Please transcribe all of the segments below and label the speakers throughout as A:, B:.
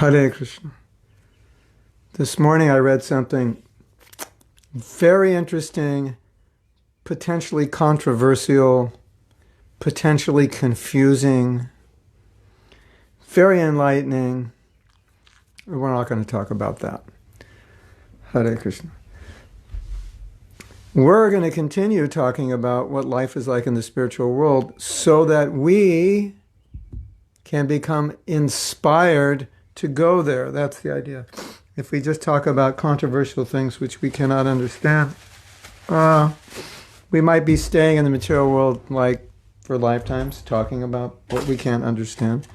A: Hare Krishna. This morning I read something very interesting, potentially controversial, potentially confusing, very enlightening. We're not going to talk about that. Hare Krishna. We're going to continue talking about what life is like in the spiritual world so that we can become inspired to go there. That's the idea. If we just talk about controversial things which we cannot understand, we might be staying in the material world like for lifetimes, talking about what we can't understand.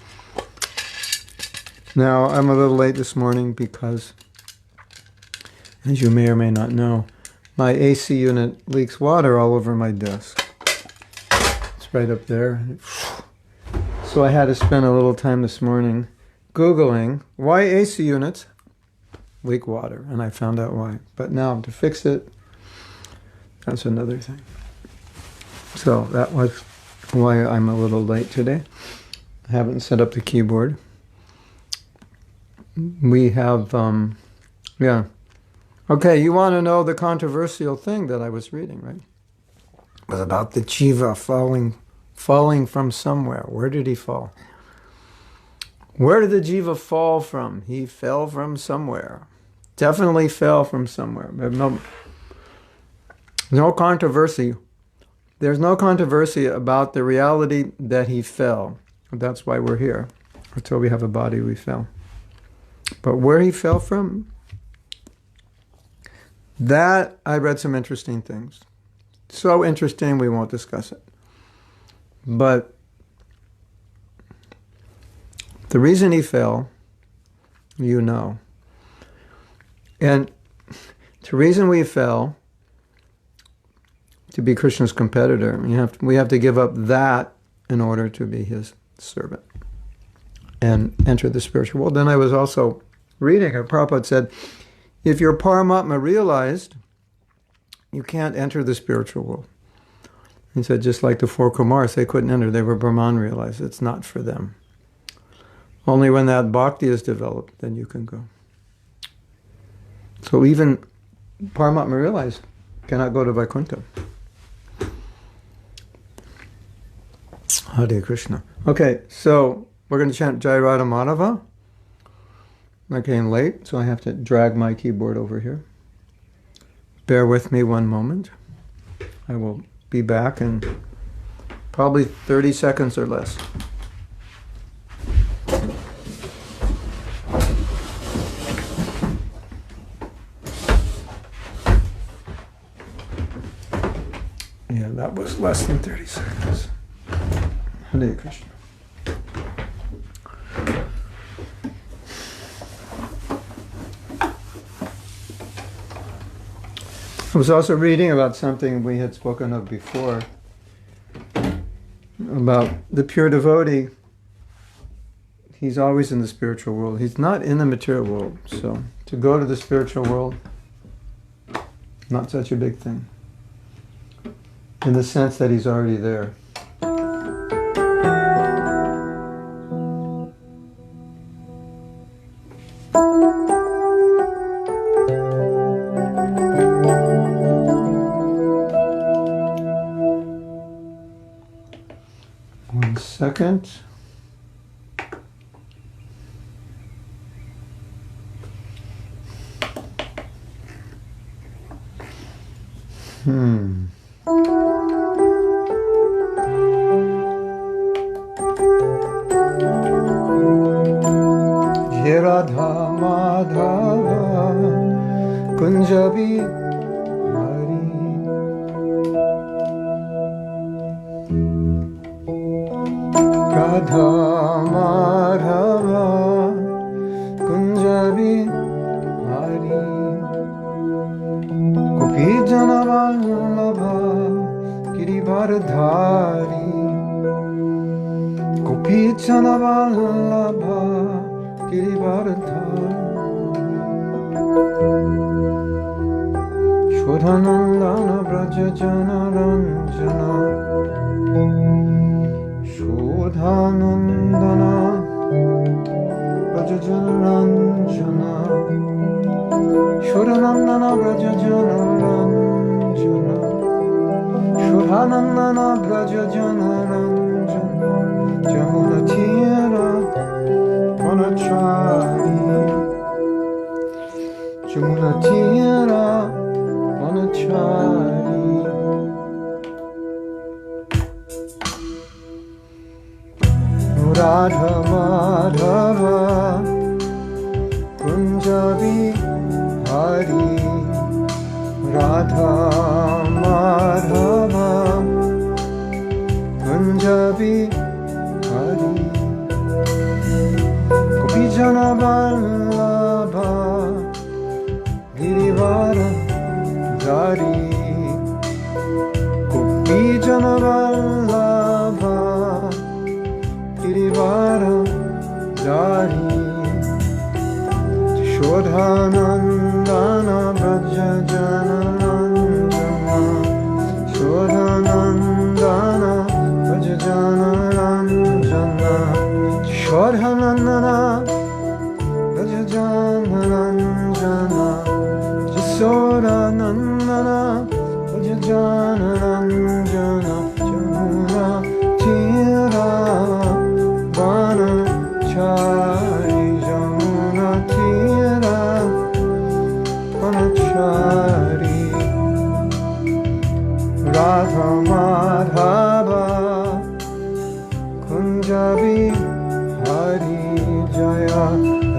A: Now, I'm a little late this morning because, as you may or may not know, my AC unit leaks water all over my desk. It's right up there. So I had to spend a little time this morning Googling why AC units leak water, and I found out why. But now to fix it, that's another thing. So that was why I'm a little late today. I haven't set up the keyboard. We have, Okay, you want to know the controversial thing that I was reading, right? It was about the jiva falling from somewhere. Where did he fall? Where did the jiva fall from? He fell from somewhere. Definitely fell from somewhere. No controversy. There's no controversy about the reality that he fell. That's why we're here. Until we have a body, we fell. But where he fell from, that I read some interesting things. So interesting, we won't discuss it. But the reason he fell, you know. And the reason we fell, to be Krishna's competitor, we have to give up that in order to be his servant and enter the spiritual world. Then I was also reading, Prabhupada said, if you're Paramatma realized, you can't enter the spiritual world. He said, just like the four Kumars, they couldn't enter, they were Brahman realized. It's not for them. Only when that bhakti is developed, then you can go. So even Paramatma realized cannot go to Vaikuntha. Hare Krishna. Okay, so we're going to chant Jai Radha Madhava. I came late, so I have to drag my keyboard over here. Bear with me one moment. I will be back in probably 30 seconds or less. Yeah, that was less than 30 seconds. Hare Krishna. I was also reading about something we had spoken of before, about the pure devotee. He's always in the spiritual world. He's not in the material world. So to go to the spiritual world, not such a big thing, in the sense that he's already there. Second. Jai Radha Madhava Kunjabi Hari Radha Madhava Kunjabi Hari Gopi Janavallabha Girivardhari Gopi Janavallabha Girivardhari Shodhanandana Braja Jana Ranjana Shodhanandana Braja Janaranjana Shuranandana Braja Janaranjana Shuranandana Braja Janaranjana Jamuna Tira Vanachari Jamuna Tira Vanachari Radha Madhava Kunjabi Hari Radha Madhava Kunjabi Hari Gopijana Vallabha Girivara Dari Gopijana Vallabha Girivara Dari Shodhanandana Braja Janaranjana Shodhanandana Braja Janaranjana Shodhanandana Braja Janaranjana Jasodanandana Braja Janaranjana Jamuna Tira Vanachari Jamuna Tira Vanachari Radha Madhava Kunjabi Hari Jaya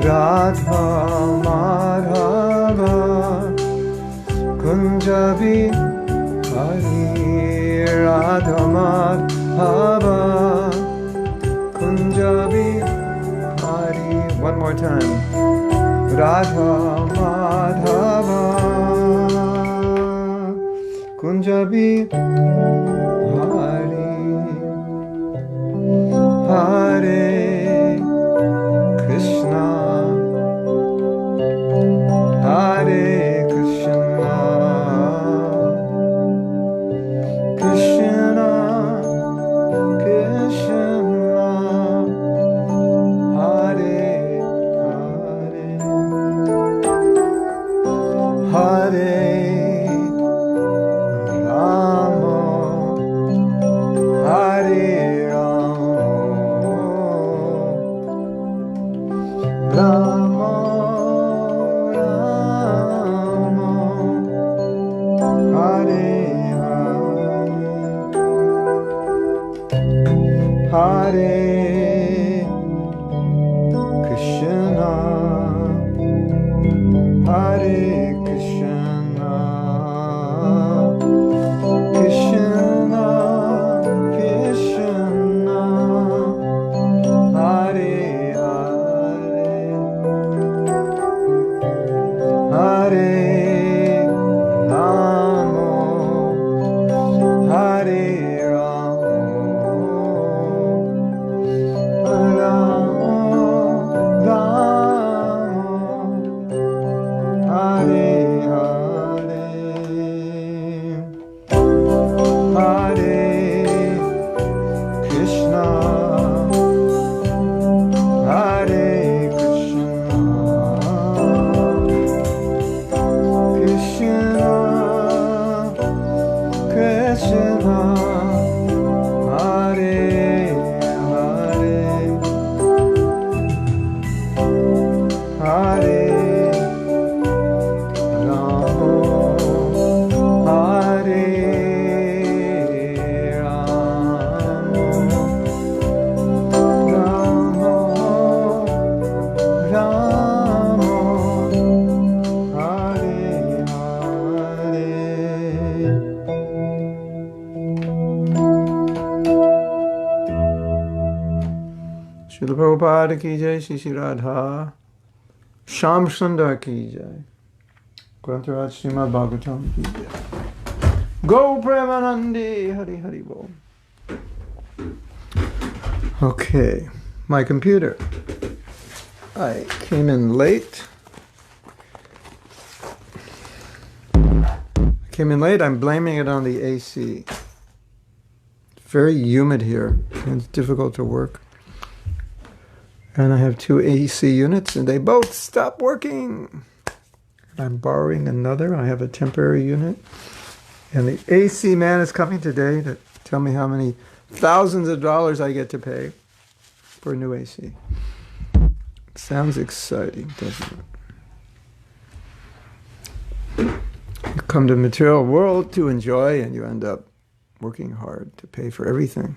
A: Radha Madhava Kunjabi Hari Radha Madhava Kunjabi Hari. One more time. Radha Madhava Kunjabi Hari. Hare Krishna Hare Krishna Krishna Krishna Hare Hare Hare Rama Hare Rama Rama Hare Hare Hare Krishna Hare Krishna Krishna Krishna Hare Hare Rama Hare Rama Rama Rama Hare Hare Hare Krishna Hare Krishna Krishna Krishna Hare Hare Hare Rama Hare Rama Rama Rama Hare Hare. Srila Prabhupada ki jai, Shri Shri Radha Shyam Sundar ki jai, Grantaraj Srimad Bhagavatam ki jai. Go Premanandi, Hari Hari Bol. Okay, my computer. I came in late. I'm blaming it on the AC. It's very humid here, and it's difficult to work. And I have 2 AC units, and they both stopped working. I'm borrowing another. I have a temporary unit. And the AC man is coming today to tell me how many thousands of dollars I get to pay for a new AC. It sounds exciting, doesn't it? You come to the material world to enjoy, and you end up working hard to pay for everything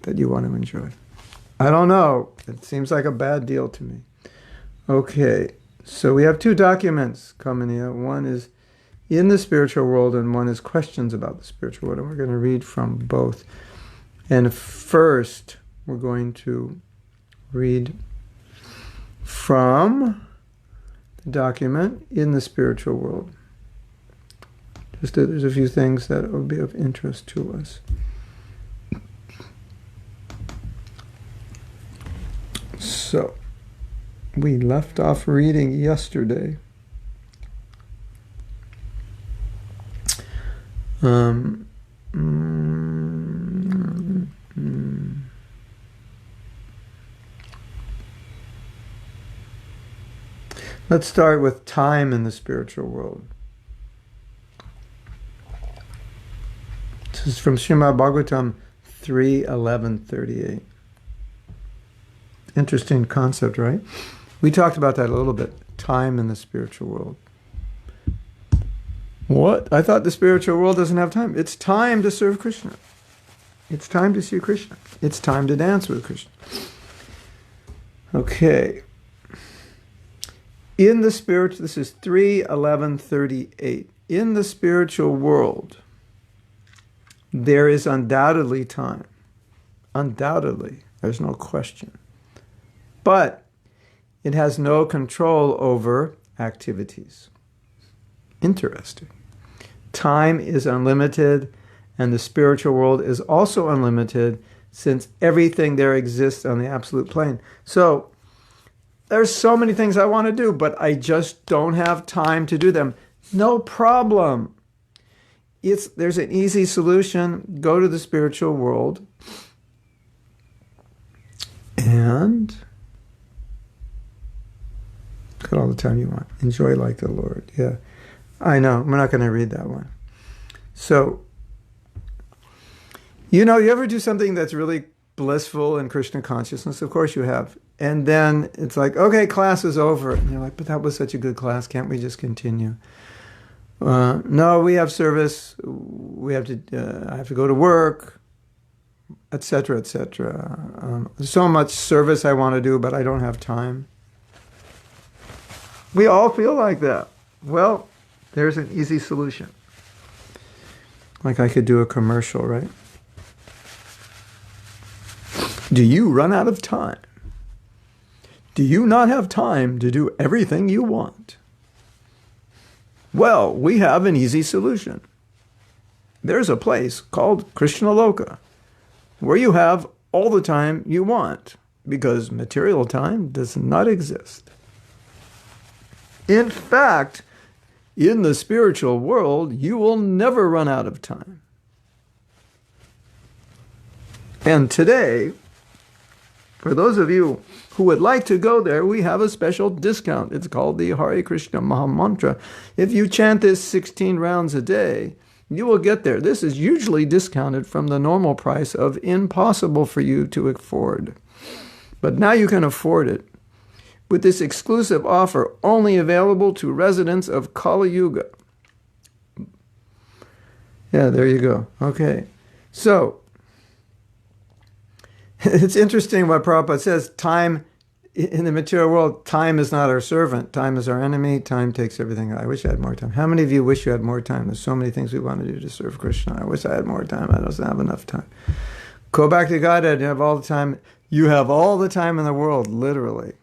A: that you want to enjoy. I don't know. It seems like a bad deal to me. Okay, so we have 2 documents coming here. One is in the spiritual world, and one is questions about the spiritual world. And we're going to read from both. And first, we're going to read from the document in the spiritual world. There's a few things that will be of interest to us. So, we left off reading yesterday. Let's start with time in the spiritual world. This is from Srimad Bhagavatam 3:11-38. Interesting concept, right? We talked about that a little bit. Time in the spiritual world. What? I thought the spiritual world doesn't have time. It's time to serve Krishna. It's time to see Krishna. It's time to dance with Krishna. Okay. In the spirit, this is 3:11-38. In the spiritual world, there is undoubtedly time. Undoubtedly. There's no question. But it has no control over activities. Interesting. Time is unlimited, and the spiritual world is also unlimited, since everything there exists on the absolute plane. So, there's so many things I want to do, but I just don't have time to do them. No problem. There's an easy solution. Go to the spiritual world and look at all the time you want. Enjoy like the Lord. Yeah. I know. We're not going to read that one. So, you ever do something that's really blissful in Krishna consciousness? Of course you have. And then it's like, okay, class is over. And you're like, but that was such a good class. Can't we just continue? No, we have service. I have to go to work, etc., etc. There's so much service I want to do, but I don't have time. We all feel like that. Well, there's an easy solution. Like I could do a commercial, right? Do you run out of time? Do you not have time to do everything you want? Well, we have an easy solution. There's a place called Krishna Loka where you have all the time you want, because material time does not exist. In fact, in the spiritual world, you will never run out of time. And today, for those of you who would like to go there, we have a special discount. It's called the Hare Krishna Maha Mantra. If you chant this 16 rounds a day, you will get there. This is usually discounted from the normal price of impossible for you to afford. But now you can afford it with this exclusive offer only available to residents of Kali Yuga. Yeah, there you go. Okay. So, it's interesting what Prabhupada says. Time, in the material world, time is not our servant. Time is our enemy. Time takes everything. I wish I had more time. How many of you wish you had more time? There's so many things we want to do to serve Krishna. I wish I had more time. I don't have enough time. Go back to Godhead. You have all the time. You have all the time in the world, literally.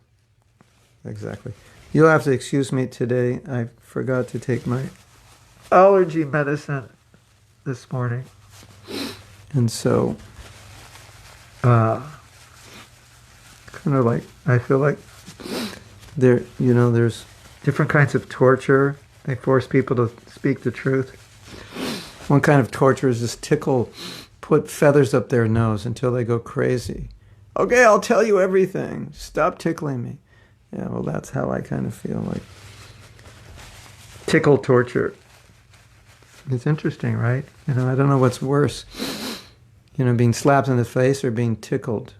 A: Exactly. You'll have to excuse me today. I forgot to take my allergy medicine this morning. And so, kind of like, I feel like there's different kinds of torture. They force people to speak the truth. One kind of torture is just put feathers up their nose until they go crazy. Okay, I'll tell you everything. Stop tickling me. Yeah, well, that's how I kind of feel, like tickle torture. It's interesting, right? I don't know what's worse, being slapped in the face or being tickled.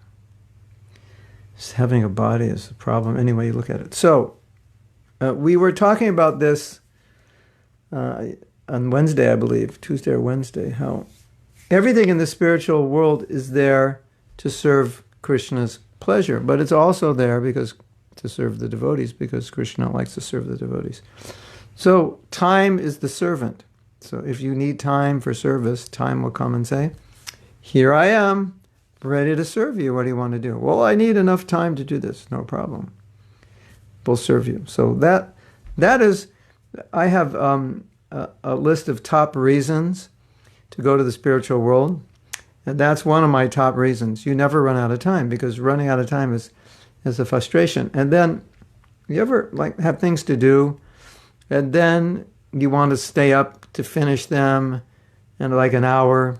A: Just having a body is the problem, any way you look at it. So, we were talking about this on Wednesday, I believe, Tuesday or Wednesday, how everything in the spiritual world is there to serve Krishna's pleasure, but it's also there to serve the devotees, because Krishna likes to serve the devotees. So time is the servant. So if you need time for service, time will come and say, here I am, ready to serve you. What do you want to do? Well, I need enough time to do this. No problem. We'll serve you. So that is, I have a list of top reasons to go to the spiritual world. And that's one of my top reasons. You never run out of time, because running out of time is a frustration. And then you ever have things to do, and then you want to stay up to finish them in like an hour.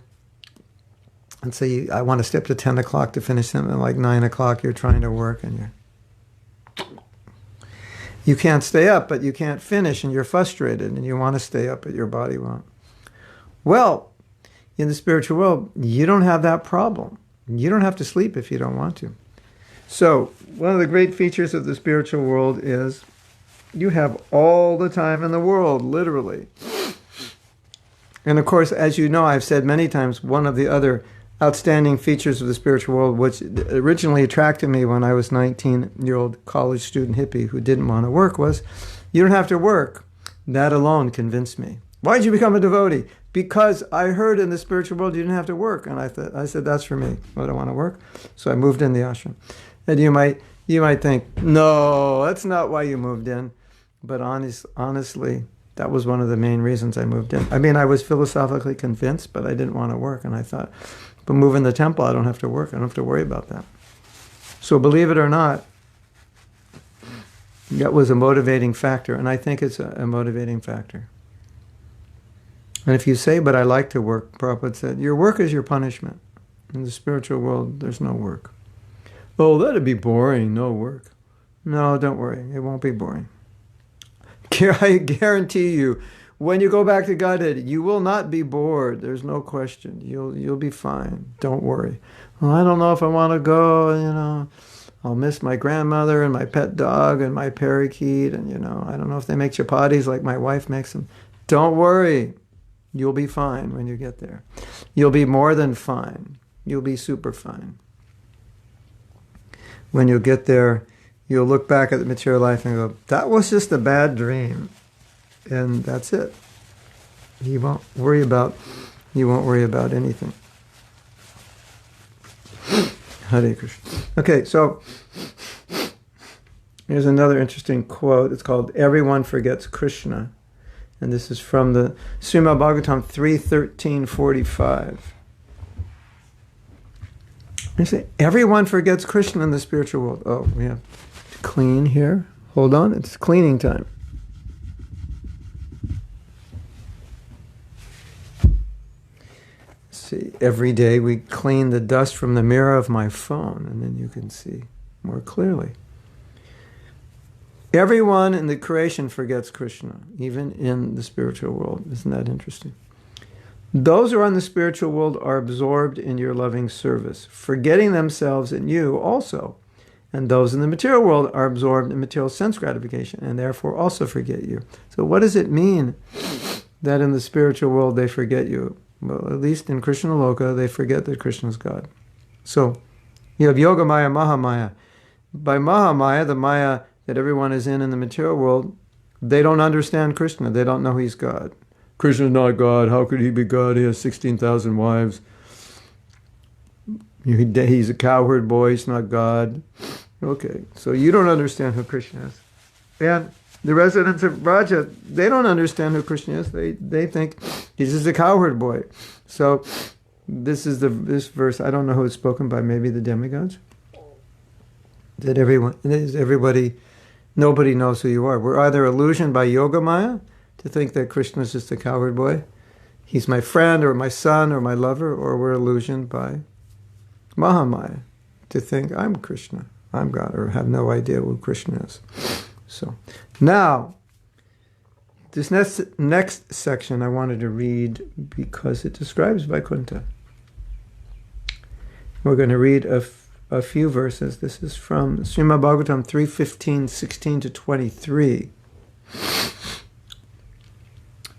A: And say, I want to stay up to 10 o'clock to finish them, and like 9 o'clock you're trying to work, and you can't stay up, but you can't finish, and you're frustrated, and you want to stay up, but your body won't. Well, in the spiritual world, you don't have that problem. You don't have to sleep if you don't want to. So, one of the great features of the spiritual world is you have all the time in the world, literally. And of course, as you know, I've said many times, one of the other outstanding features of the spiritual world, which originally attracted me when I was a 19-year-old college student hippie who didn't want to work, was you don't have to work. That alone convinced me. Why did you become a devotee? Because I heard in the spiritual world you didn't have to work. And I said, that's for me. I don't want to work. So I moved in the ashram. And you might think, no, that's not why you moved in. But honestly, that was one of the main reasons I moved in. I mean, I was philosophically convinced, but I didn't want to work. And I thought, but move in the temple, I don't have to work. I don't have to worry about that. So believe it or not, that was a motivating factor. And I think it's a motivating factor. And if you say, but I like to work, Prabhupada said, your work is your punishment. In the spiritual world, there's no work. Oh, that'd be boring, no work. No, don't worry, it won't be boring. I guarantee you, when you go back to Godhead, you will not be bored. There's no question. You'll be fine. Don't worry. Well, I don't know if I want to go, I'll miss my grandmother and my pet dog and my parakeet, and, I don't know if they make chapatis like my wife makes them. Don't worry. You'll be fine when you get there. You'll be more than fine. You'll be super fine. When you get there, you'll look back at the material life and go, that was just a bad dream. And that's it. You won't worry about anything. Hare Krishna. Okay, so here's another interesting quote. It's called Everyone Forgets Krishna. And this is from the Srimad Bhagavatam 3:13-45. You say, everyone forgets Krishna in the spiritual world. Oh, we have to clean here. Hold on, it's cleaning time. See, every day we clean the dust from the mirror of my phone, and then you can see more clearly. Everyone in the creation forgets Krishna, even in the spiritual world. Isn't that interesting? Those who are in the spiritual world are absorbed in your loving service, forgetting themselves and you also. And those in the material world are absorbed in material sense gratification, and therefore also forget you. So what does it mean that in the spiritual world they forget you? Well, at least in Krishna Loka, they forget that Krishna is God. So you have Yoga Maya, Mahamaya. By Mahamaya, the Maya that everyone is in the material world, they don't understand Krishna. They don't know he's God. Krishna is not God. How could he be God? He has 16,000 wives. He's a cowherd boy. He's not God. Okay, so you don't understand who Krishna is. And the residents of Braja, they don't understand who Krishna is. They think he's just a cowherd boy. So this verse, I don't know who it's spoken by, maybe the demigods. That nobody knows who you are. We're either illusioned by Yoga Maya to think that Krishna is just a cowherd boy. He's my friend or my son or my lover, or we're illusioned by Mahamaya to think, I'm Krishna, I'm God, or have no idea who Krishna is. So now, this next section I wanted to read because it describes Vaikuntha. We're going to read a few verses. This is from Srimad Bhagavatam 3:15, 16 to 23.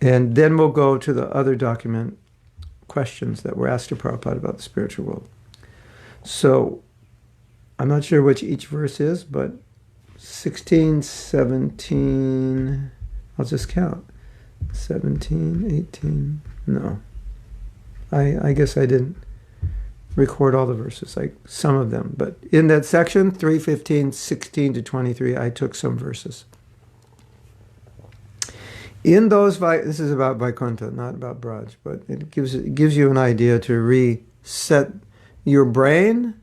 A: And then we'll go to the other document, questions that were asked to Prabhupada about the spiritual world. So, I'm not sure which each verse is, but 16, 17, I'll just count. 17, 18, no. I guess I didn't record all the verses, like some of them. But in that section, 3:15, 16 to 23, I took some verses. In those, this is about Vaikuntha, not about Braj, but it gives you an idea to reset your brain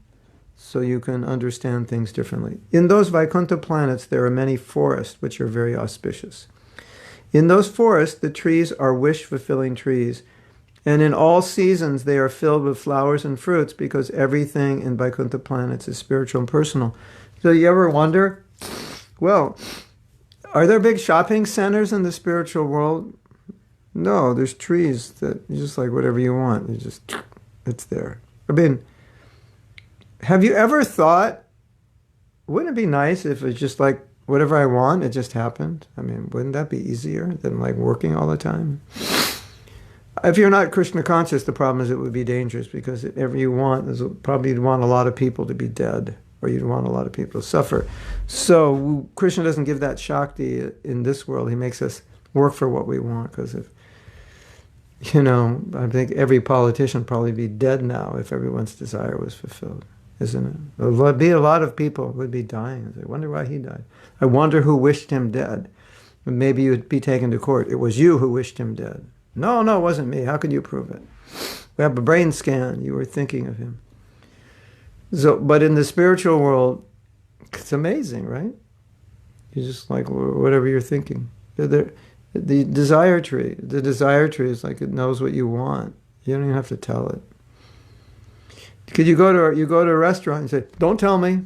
A: so you can understand things differently. In those Vaikuntha planets, there are many forests which are very auspicious. In those forests, the trees are wish-fulfilling trees, and in all seasons they are filled with flowers and fruits because everything in Vaikuntha planets is spiritual and personal. So you ever wonder, well, are there big shopping centers in the spiritual world? No, there's trees that just like whatever you want, it's there. I mean, have you ever thought, wouldn't it be nice if it's just like whatever I want, it just happened? I mean, wouldn't that be easier than like working all the time? If you're not Krishna conscious, the problem is it would be dangerous because whatever you want, probably you'd want a lot of people to be dead, or you'd want a lot of people to suffer. So Krishna doesn't give that Shakti in this world. He makes us work for what we want, because if, I think every politician would probably be dead now if everyone's desire was fulfilled, isn't it? There'd be a lot of people who would be dying. I wonder why he died. I wonder who wished him dead. Maybe you'd be taken to court. It was you who wished him dead. No, it wasn't me. How can you prove it? We have a brain scan. You were thinking of him. So, but in the spiritual world, it's amazing, right? You just like whatever you're thinking. The desire tree is like it knows what you want. You don't even have to tell it. Could you go to a restaurant and say, "Don't tell me.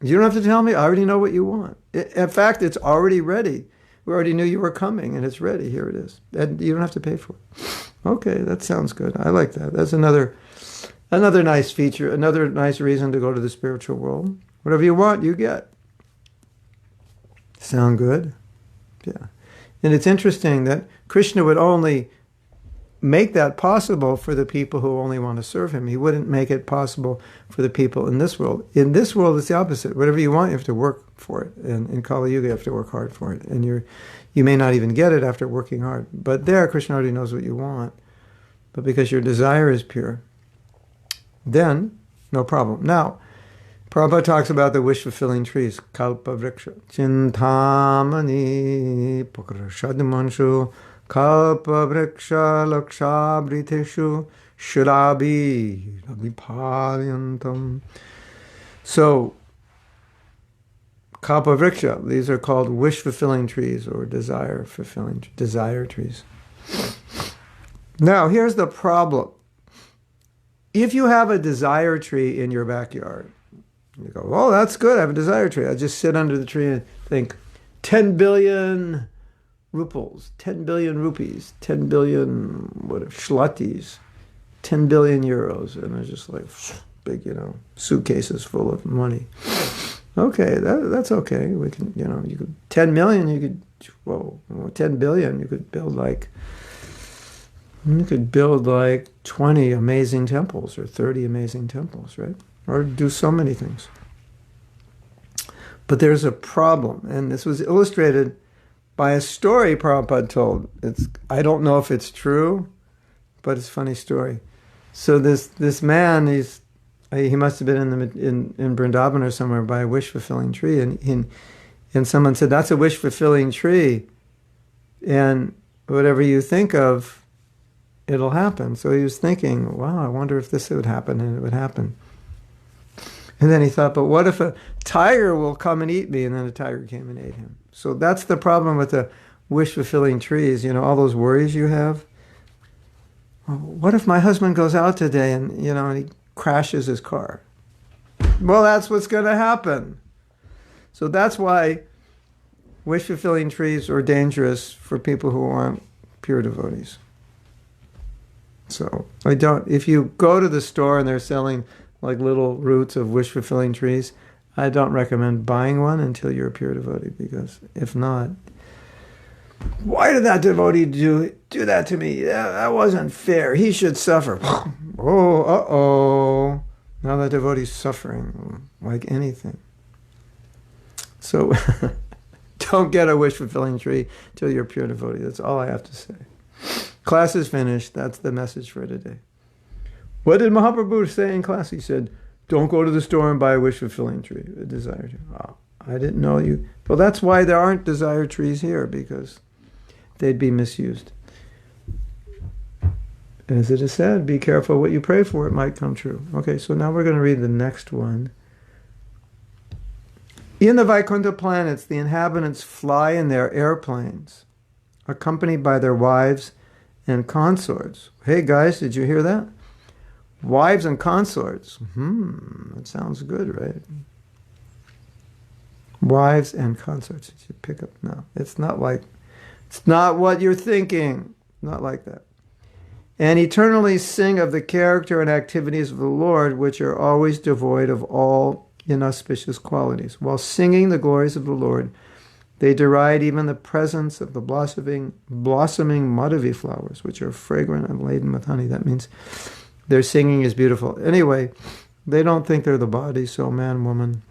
A: You don't have to tell me. I already know what you want. In fact, it's already ready. We already knew you were coming, and it's ready. Here it is. And you don't have to pay for it." Okay, that sounds good. I like that. That's another nice feature, another nice reason to go to the spiritual world. Whatever you want, you get. Sound good? Yeah. And it's interesting that Krishna would only make that possible for the people who only want to serve him. He wouldn't make it possible for the people in this world. In this world, it's the opposite. Whatever you want, you have to work for it. And in Kali Yuga, you have to work hard for it. And you may not even get it after working hard. But there, Krishna already knows what you want. But because your desire is pure, then no problem. Now, Prabhupada talks about the wish-fulfilling trees. Kalpa vriksha. Chintamani pakrashadmanshu kalpa vriksha lakshabriteshu shurabi raviparyantam. So, kalpa vriksha, these are called wish-fulfilling trees or desire trees. Now, here's the problem. If you have a desire tree in your backyard, you go, "Oh, that's good, I have a desire tree." I just sit under the tree and think, 10 billion ruples, 10 billion rupees, 10 billion shlatis, 10 billion euros. And they're just like big, suitcases full of money. Okay, that's okay. We can, you could, 10 million, 10 billion, you could build like 20 amazing temples or 30 amazing temples, right? Or do so many things. But there's a problem, and this was illustrated by a story Prabhupada told. I don't know if it's true, but it's a funny story. So this man, he must have been in Vrindavan or somewhere by a wish-fulfilling tree, and someone said, "That's a wish-fulfilling tree, and whatever you think of, it'll happen." So he was thinking, "Wow, I wonder if this would happen," and it would happen. And then he thought, "But what if a tiger will come and eat me?" And then a tiger came and ate him. So that's the problem with the wish-fulfilling trees. All those worries you have. What if my husband goes out today and he crashes his car? Well, that's what's going to happen. So that's why wish-fulfilling trees are dangerous for people who aren't pure devotees. So if you go to the store and they're selling like little roots of wish-fulfilling trees, I don't recommend buying one until you're a pure devotee, because if not, why did that devotee do that to me? That wasn't fair. He should suffer. Oh, uh-oh. Now that devotee's suffering like anything. So don't get a wish-fulfilling tree till you're a pure devotee. That's all I have to say. Class is finished. That's the message for today. What did Mahaprabhu say in class? He said, don't go to the store and buy a wish-fulfilling tree, a desire tree. Oh, I didn't know you. Well, that's why there aren't desire trees here, because they'd be misused. As it is said, be careful what you pray for, it might come true. Okay, so now we're going to read the next one. In the Vaikuntha planets, the inhabitants fly in their airplanes, accompanied by their wives and consorts. Hey guys, did you hear that? Wives and consorts. That sounds good, right? Wives and consorts. Did you pick up? No, it's not what you're thinking. Not like that. And eternally sing of the character and activities of the Lord, which are always devoid of all inauspicious qualities. While singing the glories of the Lord, they deride even the presence of the blossoming Madhavi flowers, which are fragrant and laden with honey. That means their singing is beautiful. Anyway, they don't think they're the body, so man, woman,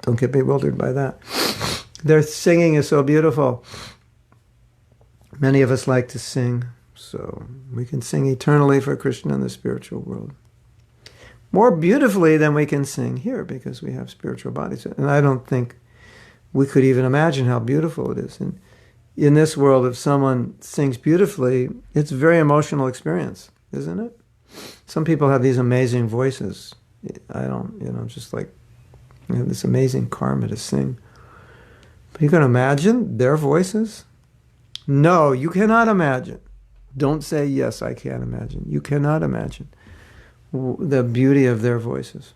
A: don't get bewildered by that. Their singing is so beautiful. Many of us like to sing, so we can sing eternally for Krishna in the spiritual world. More beautifully than we can sing here, because we have spiritual bodies. And I don't think we could even imagine how beautiful it is. And in this world, if someone sings beautifully, it's a very emotional experience, isn't it? Some people have these amazing voices. I don't, just like, this amazing karma to sing. But you can imagine their voices? No, you cannot imagine. Don't say, yes, I can imagine. You cannot imagine the beauty of their voices.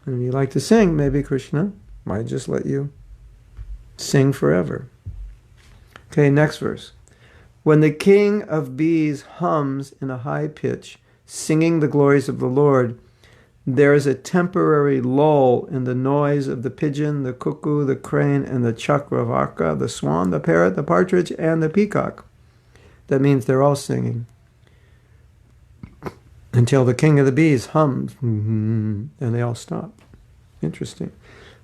A: And if you like to sing, maybe Krishna might just let you sing forever. Okay, next verse. When the king of bees hums in a high pitch, singing the glories of the Lord, there is a temporary lull in the noise of the pigeon, the cuckoo, the crane, and the chakravaka, the swan, the parrot, the partridge, and the peacock. That means they're all singing until the king of the bees hums, and they all stop. Interesting.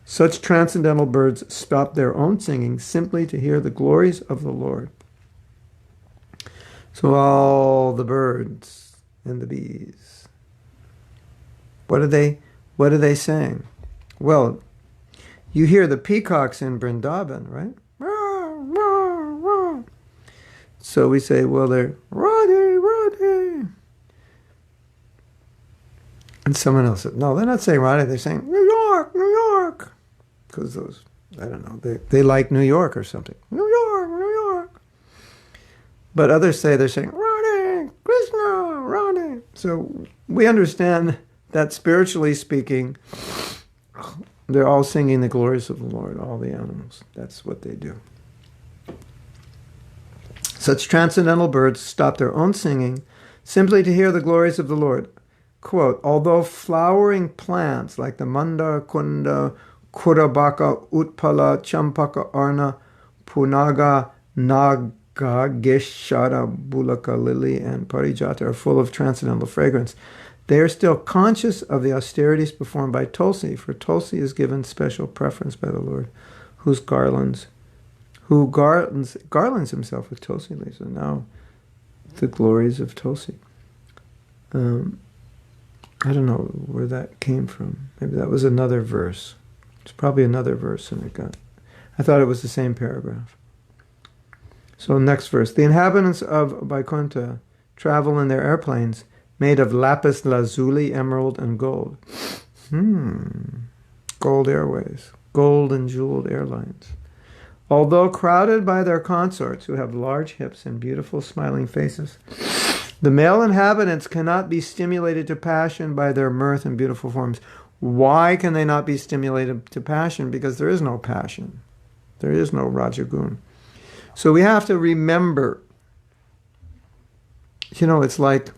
A: Such transcendental birds stop their own singing simply to hear the glories of the Lord. So all the birds and the bees, what are they saying? Well, you hear the peacocks in Vrindavan, right? So we say, well, they're Radhe, Radhe. And someone else said, no, they're not saying Radhe, they're saying New York, New York. Because those, I don't know, they like New York or something. New York, New York. But others say they're saying Radhe, Krishna, Radhe. So we understand that spiritually speaking, they're all singing the glories of the Lord, all the animals. That's what they do. Such transcendental birds stop their own singing simply to hear the glories of the Lord. Quote, although flowering plants like the Manda, Kunda, Kurabaka, Utpala, Champaka, Arna, Punaga, Naga, Geshara, Bulaka, Lily, and Parijata are full of transcendental fragrance, they are still conscious of the austerities performed by Tulsi, for Tulsi is given special preference by the Lord, who garlands himself with Tulsi leaves. And now, the glories of Tulsi. I don't know where that came from. Maybe that was another verse. It's probably another verse in it. I thought it was the same paragraph. So next verse. The inhabitants of Vaikuntha travel in their airplanes made of lapis lazuli, emerald, and gold. Gold Airways. Gold and jeweled airlines. Although crowded by their consorts, who have large hips and beautiful smiling faces, The male inhabitants cannot be stimulated to passion by their mirth and beautiful forms. Why can they not be stimulated to passion? Because there is no passion. There is no Rajagun. So we have to remember, it's like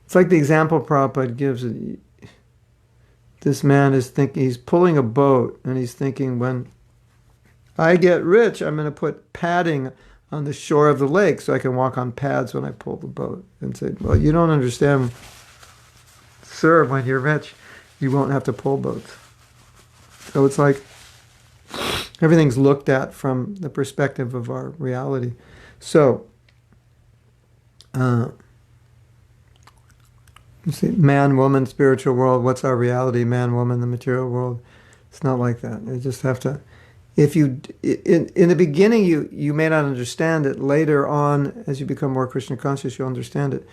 A: the example Prabhupada gives. This man is thinking, he's pulling a boat, and he's thinking, when I get rich, I'm going to put padding on the shore of the lake so I can walk on pads when I pull the boat. And say, well, you don't understand, sir, when you're rich, you won't have to pull boats. So it's like everything's looked at from the perspective of our reality. So, you see, man, woman, spiritual world, what's our reality? Man, woman, the material world. It's not like that. You just have to, if you, in the beginning, you may not understand it. Later on, as you become more Krishna conscious, you'll understand it.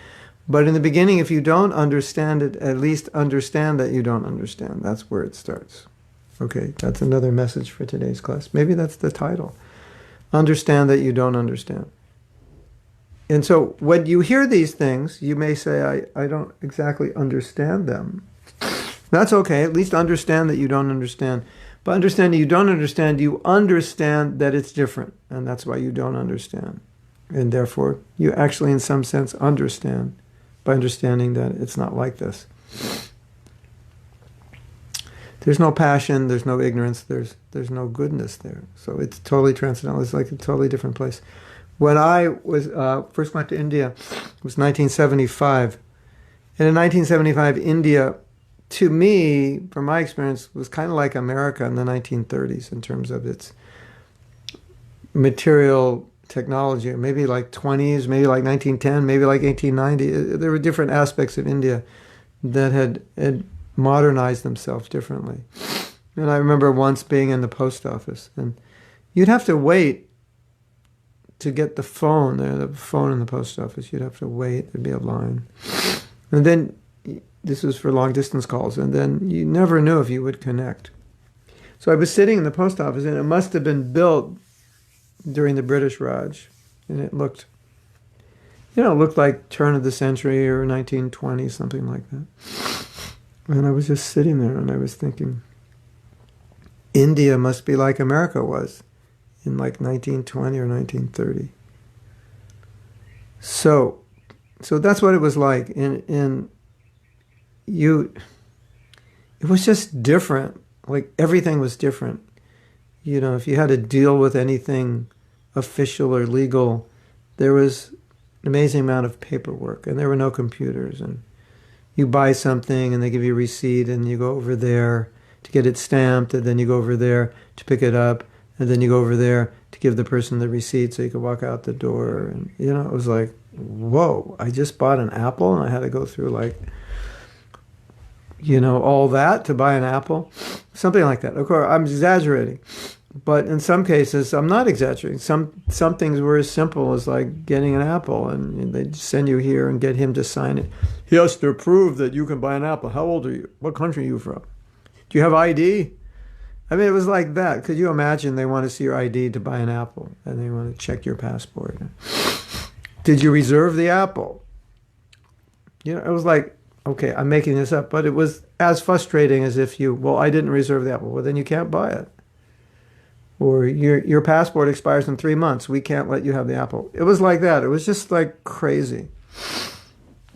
A: But in the beginning, if you don't understand it, at least understand that you don't understand. That's where it starts. Okay, that's another message for today's class. Maybe that's the title. Understand that you don't understand. And so when you hear these things, you may say, I don't exactly understand them. That's okay. At least understand that you don't understand. By understanding you don't understand, you understand that it's different. And that's why you don't understand. And therefore, you actually, in some sense, understand by understanding that it's not like this. There's no passion, there's no ignorance, there's no goodness there. So it's totally transcendental. It's like a totally different place. When I was first went to India, it was 1975. And in 1975, India, to me, from my experience, was kind of like America in the 1930s in terms of its material technology. Maybe like 20s, maybe like 1910, maybe like 1890. There were different aspects of India that had modernized themselves differently. And I remember once being in the post office, and you'd have to wait to get the phone in the post office. You'd have to wait. There'd be a line. And then, this was for long distance calls, and then you never knew if you would connect. So I was sitting in the post office, and it must have been built during the British Raj. And it looked like turn of the century or 1920, something like that. And I was just sitting there, and I was thinking, India must be like America was in like 1920 or 1930. So that's what it was like. It was just different. Like everything was different. If you had to deal with anything official or legal, there was an amazing amount of paperwork, and there were no computers. And you buy something, and they give you a receipt, and you go over there to get it stamped, and then you go over there to pick it up, and then you go over there to give the person the receipt so you could walk out the door. And, it was like, whoa, I just bought an apple, and I had to go through all that to buy an apple. Something like that. Of course, I'm exaggerating. But in some cases, I'm not exaggerating. Some things were as simple as like getting an apple, and they send you here and get him to sign it. He has to prove that you can buy an apple. How old are you? What country are you from? Do you have ID? I mean, it was like that. Could you imagine they want to see your ID to buy an apple, and they want to check your passport? Did you reserve the apple? It was like, okay, I'm making this up, but it was as frustrating as if I didn't reserve the apple. Well, then you can't buy it. Or your passport expires in 3 months. We can't let you have the apple. It was like that. It was just like crazy.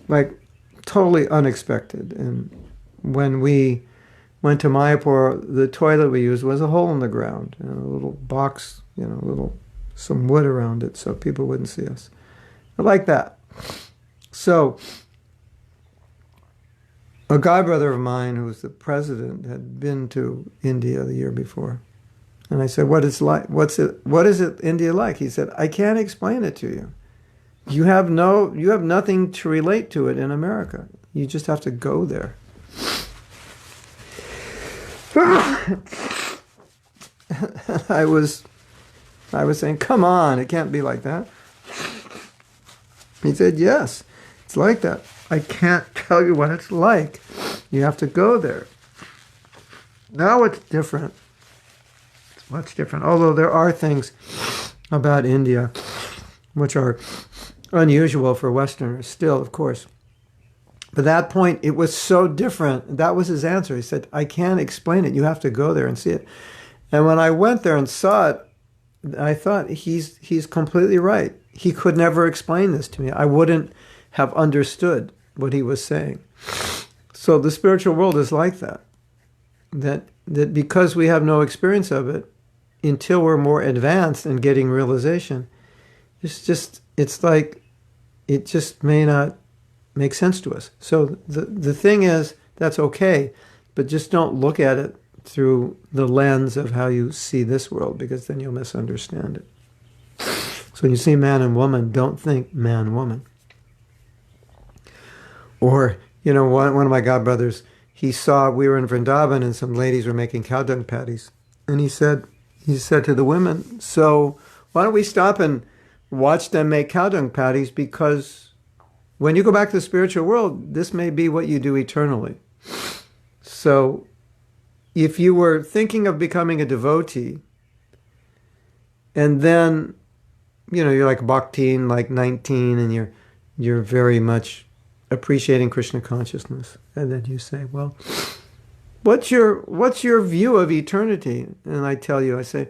A: Like totally unexpected. And when we went to Mayapur, the toilet we used was a hole in the ground. And a little box, some wood around it so people wouldn't see us. Like that. So a godbrother of mine who was the president had been to India the year before. And I said, what is it India like? He said, I can't explain it to you. You have nothing to relate to it in America. You just have to go there. I was saying, come on, it can't be like that. He said, yes, it's like that. I can't tell you what it's like. You have to go there. Now it's different. It's much different. Although there are things about India which are unusual for Westerners still, of course. But that point, it was so different. That was his answer. He said, I can't explain it. You have to go there and see it. And when I went there and saw it, I thought, he's completely right. He could never explain this to me. I wouldn't have understood what he was saying. So the spiritual world is like that. That because we have no experience of it, until we're more advanced in getting realization, it's like it just may not make sense to us. So the thing is, that's okay, but just don't look at it through the lens of how you see this world, because then you'll misunderstand it. So when you see man and woman, don't think man, woman. Or, one of my godbrothers, he saw, we were in Vrindavan and some ladies were making cow dung patties. And he said to the women, so why don't we stop and watch them make cow dung patties, because when you go back to the spiritual world, this may be what you do eternally. So if you were thinking of becoming a devotee, and then, you're like Bhaktin, like 19, and you're very much appreciating Krishna consciousness, and then you say, well, what's your view of eternity? And I tell you, I say,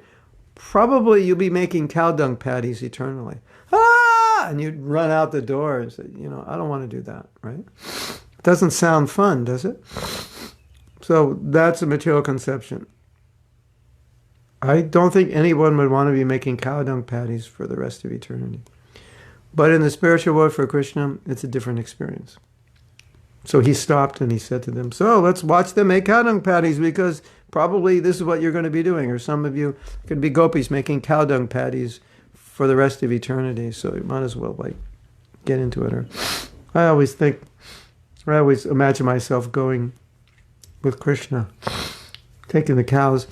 A: probably you'll be making cow dung patties eternally. And you'd run out the door and say, I don't want to do that, right? Doesn't sound fun, does it? So that's a material conception. I don't think anyone would want to be making cow dung patties for the rest of eternity. But in the spiritual world for Krishna, it's a different experience. So he stopped and he said to them, so let's watch them make cow dung patties, because probably this is what you're going to be doing. Or some of you could be gopis making cow dung patties for the rest of eternity. So you might as well get into it. Or I always imagine myself going with Krishna, taking the cows.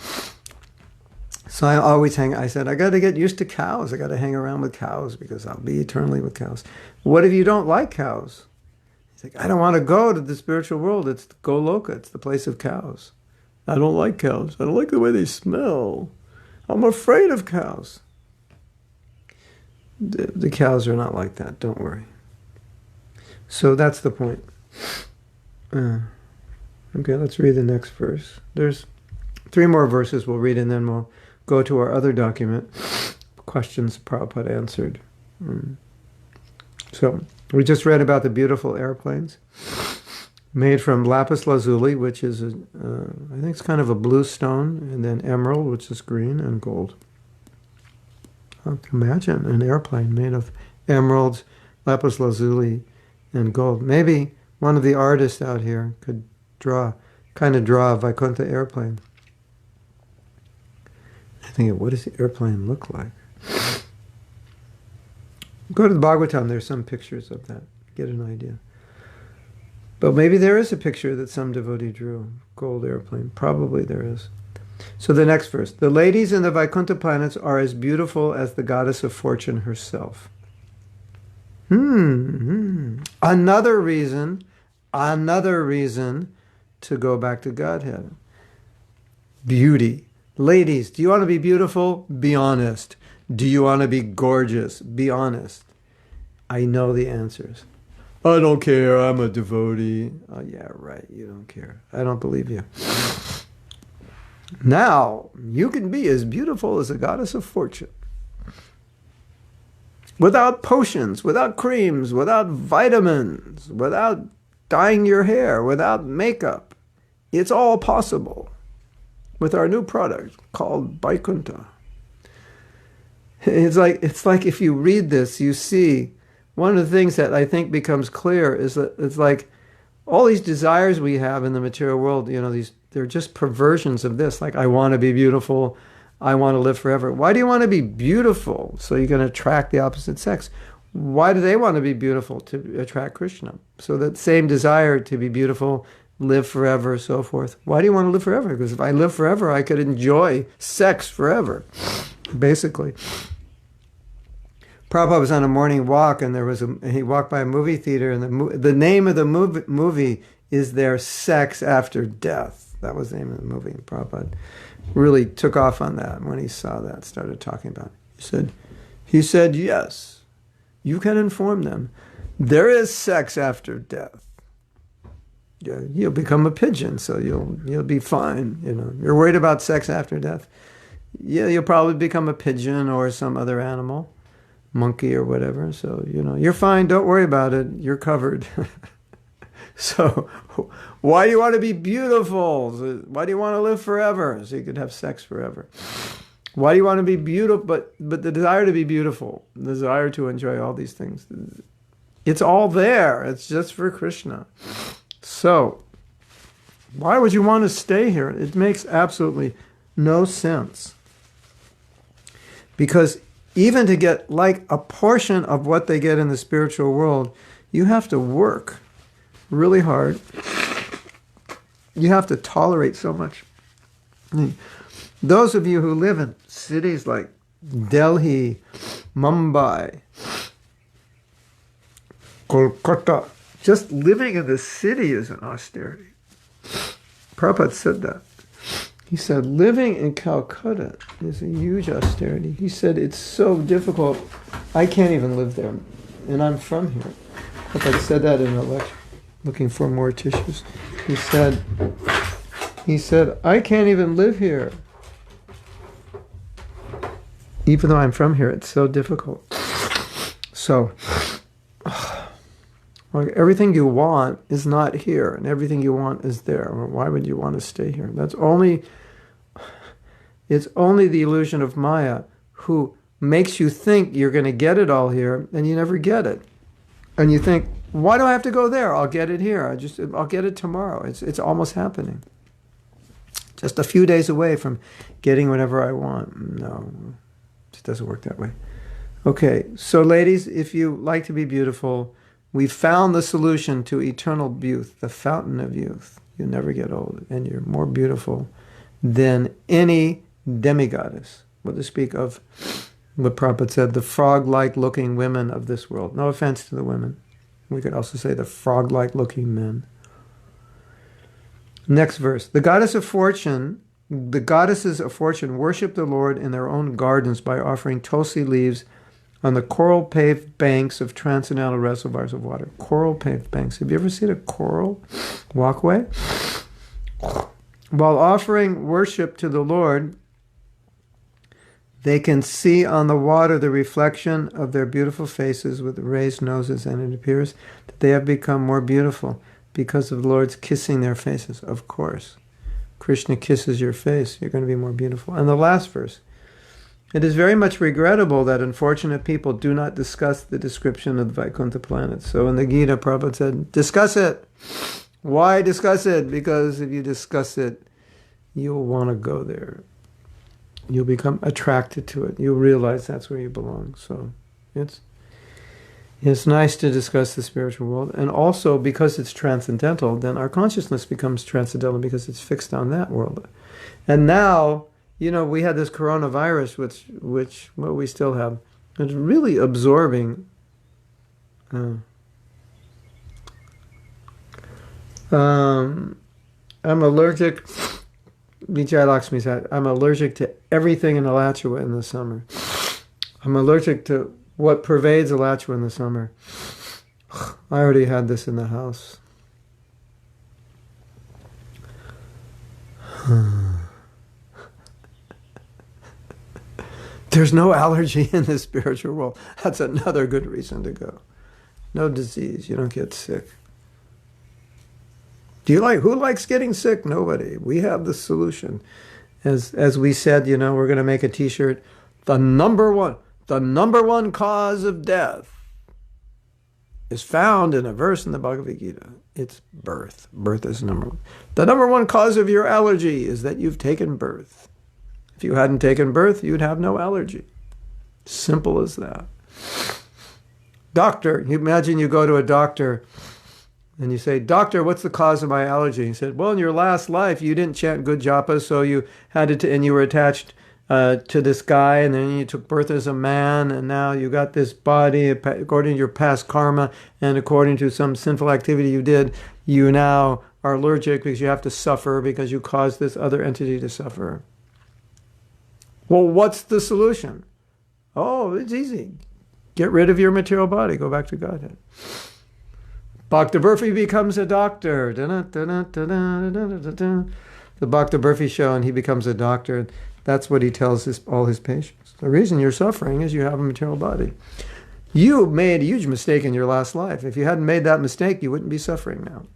A: So I said, I got to get used to cows. I got to hang around with cows because I'll be eternally with cows. What if you don't like cows? He's like, I don't want to go to the spiritual world. It's Goloka. It's the place of cows. I don't like cows. I don't like the way they smell. I'm afraid of cows. The cows are not like that. Don't worry. So that's the point. Okay, let's read the next verse. There's 3 more verses we'll read, and then we'll go to our other document, questions Prabhupada answered. So we just read about the beautiful airplanes made from lapis lazuli, which is, I think it's kind of a blue stone, and then emerald, which is green, and gold. Imagine an airplane made of emeralds, lapis lazuli, and gold. Maybe one of the artists out here could draw a Vaikuntha airplane. I think, what does the airplane look like? Go to the Bhagavatam, there's some pictures of that. Get an idea. But maybe there is a picture that some devotee drew, gold airplane. Probably there is. So the next verse. The ladies in the Vaikuntha planets are as beautiful as the goddess of fortune herself. Another reason to go back to Godhead. Beauty. Ladies, do you want to be beautiful? Be honest. Do you want to be gorgeous? Be honest. I know the answers. I don't care. I'm a devotee. Oh, yeah, right. You don't care. I don't believe you. Now, you can be as beautiful as a goddess of fortune. Without potions, without creams, without vitamins, without dyeing your hair, without makeup. It's all possible with our new product called Vaikuntha. It's like if you read this, you see one of the things that I think becomes clear is that it's like all these desires we have in the material world, they're just perversions of this. Like, I want to be beautiful. I want to live forever. Why do you want to be beautiful? So you're going to attract the opposite sex. Why do they want to be beautiful? To attract Krishna. So that same desire to be beautiful, live forever, so forth. Why do you want to live forever? Because if I live forever, I could enjoy sex forever, basically. Prabhupada was on a morning walk, and he walked by a movie theater, and the name of the movie is their Sex After Death. That was the name of the movie. And Prabhupada really took off on that when he saw that, started talking about it. He said, yes, You can inform them. There is sex after death. Yeah, you'll become a pigeon, so you'll be fine. You're worried about sex after death. Yeah, you'll probably become a pigeon or some other animal, monkey or whatever. So you're fine. Don't worry about it. You're covered. So, why do you want to be beautiful? Why do you want to live forever? So you could have sex forever. Why do you want to be beautiful? But the desire to be beautiful, the desire to enjoy all these things, it's all there. It's just for Krishna. So, why would you want to stay here? It makes absolutely no sense. Because even to get like a portion of what they get in the spiritual world, you have to work really hard. You have to tolerate so much. Those of you who live in cities like Delhi, Mumbai, Kolkata, just living in the city is an austerity. Prabhupada said that. He said, living in Calcutta is a huge austerity. He said, it's so difficult, I can't even live there. And I'm from here. Prabhupada said that in a lecture, looking for more tissues. He said, I can't even live here. Even though I'm from here, it's so difficult. So, everything you want is not here, and everything you want is there. Why would you want to stay here? It's only the illusion of Maya who makes you think you're going to get it all here, and you never get it. And you think, why do I have to go there? I'll get it here. I'll get it tomorrow. It's almost happening. Just a few days away from getting whatever I want. No, it doesn't work that way. Okay, so ladies, if you like to be beautiful, we found the solution to eternal youth, the fountain of youth. You never get old, and you're more beautiful than any demigoddess. What to speak of what Prabhupada said, the frog-like looking women of this world. No offense to the women. We could also say the frog-like looking men. Next verse. The goddesses of fortune worship the Lord in their own gardens by offering tulsi leaves on the coral-paved banks of transcendental reservoirs of water. Coral-paved banks. Have you ever seen a coral walkway? While offering worship to the Lord, they can see on the water the reflection of their beautiful faces with raised noses, and it appears that they have become more beautiful because of the Lord's kissing their faces. Of course. Krishna kisses your face, you're going to be more beautiful. And the last verse. It is very much regrettable that unfortunate people do not discuss the description of the Vaikuntha planet. So in the Gita, Prabhupada said, discuss it. Why discuss it? Because if you discuss it, you'll want to go there. You'll become attracted to it. You'll realize that's where you belong. So it's nice to discuss the spiritual world. And also, because it's transcendental, then our consciousness becomes transcendental because it's fixed on that world. And now, we had this coronavirus, which we still have. It's really absorbing. I'm allergic. Vijay Lakshmi said, I'm allergic to everything in Alachua in the summer. I'm allergic to what pervades Alachua in the summer. I already had this in the house. There's no allergy in the spiritual world. That's another good reason to go. No disease. You don't get sick. Who likes getting sick? Nobody. We have the solution. As we said, we're going to make a t-shirt. The number one cause of death is found in a verse in the Bhagavad Gita. It's birth. Birth is number one. The number one cause of your allergy is that you've taken birth. If you hadn't taken birth, you'd have no allergy. Simple as that. Doctor, you imagine you go to a doctor and you say, doctor, what's the cause of my allergy? He said, well, in your last life, you didn't chant good japa, so you had to, and you were attached to this guy, and then you took birth as a man, and now you got this body, according to your past karma, and according to some sinful activity you did, you now are allergic because you have to suffer because you caused this other entity to suffer. Well, what's the solution? Oh, it's easy. Get rid of your material body. Go back to Godhead. Bhakta Burfi becomes a doctor. The Bhakta Burfi show, and he becomes a doctor. That's what he tells all his patients. The reason you're suffering is you have a material body. You made a huge mistake in your last life. If you hadn't made that mistake, you wouldn't be suffering now.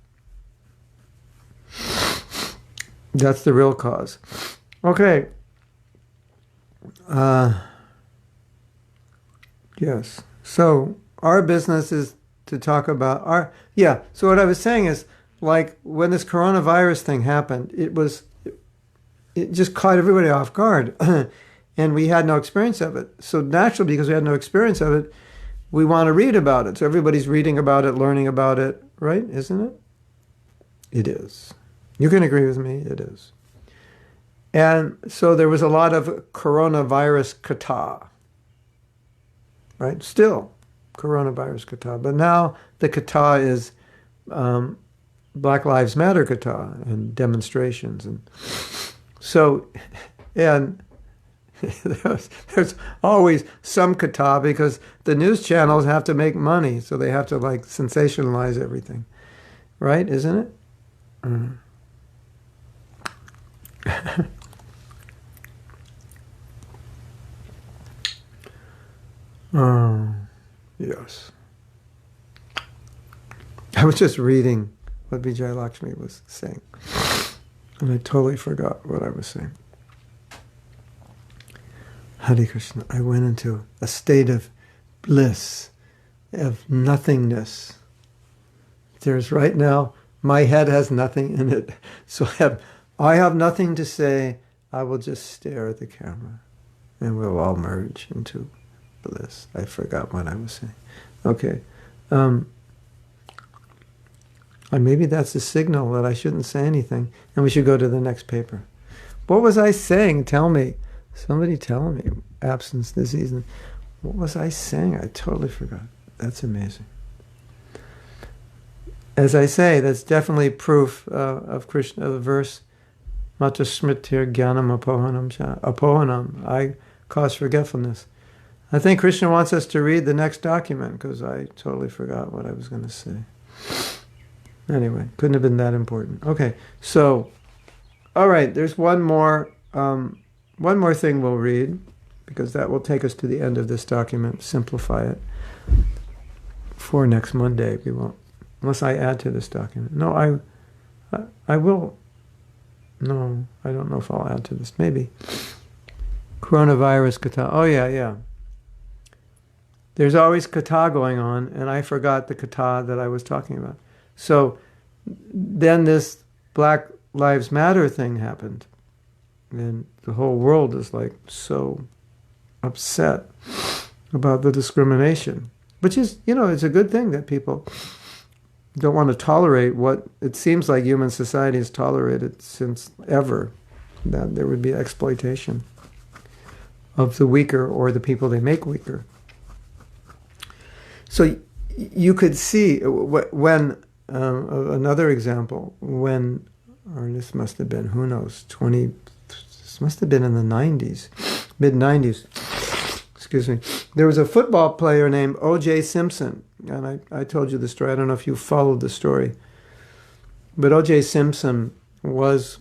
A: That's the real cause. Okay. Yes. So our business is to talk about so what I was saying is, like, when this coronavirus thing happened, it just caught everybody off guard. And we had no experience of it. So naturally, because we had no experience of it, we want to read about it. So everybody's reading about it, learning about it, right? Isn't it? It is. You can agree with me, it is. And so there was a lot of coronavirus kata, right? Still coronavirus kata. But now the kata is Black Lives Matter kata and demonstrations. And so, and there's always some kata because the news channels have to make money. So they have to, like, sensationalize everything. Right? Isn't it? Mm. Oh, yes. I was just reading what Vijay Lakshmi was saying, and I totally forgot what I was saying. Hare Krishna. I went into a state of bliss, of nothingness. There's right now, my head has nothing in it. So I have nothing to say. I will just stare at the camera, and we'll all merge into bliss. I forgot what I was saying. Okay. And maybe that's a signal that I shouldn't say anything, and we should go to the next paper. What was I saying? Tell me. Somebody tell me. Absence, disease. What was I saying? I totally forgot. That's amazing. As I say, that's definitely proof of Krishna, of the verse, Mata smritir jnanam apohanam cha. Apohanam, I cause forgetfulness. I think Krishna wants us to read the next document, because I totally forgot what I was going to say. Anyway, couldn't have been that important. Okay, so, all right, there's one more thing we'll read, because that will take us to the end of this document, simplify it. For next Monday, we won't, unless I add to this document. No, I will. No, I don't know if I'll add to this. Maybe. Coronavirus kata. Oh, yeah. There's always kata going on, and I forgot the kata that I was talking about. So then this Black Lives Matter thing happened, and the whole world is like so upset about the discrimination, which is, it's a good thing that people don't want to tolerate what it seems like human society has tolerated since ever, that there would be exploitation of the weaker or the people they make weaker. So you could see when, another example, or this must have been, who knows, this must have been in the 90s, mid-90s, excuse me. There was a football player named O.J. Simpson, and I told you the story. I don't know if you followed the story. But O.J. Simpson was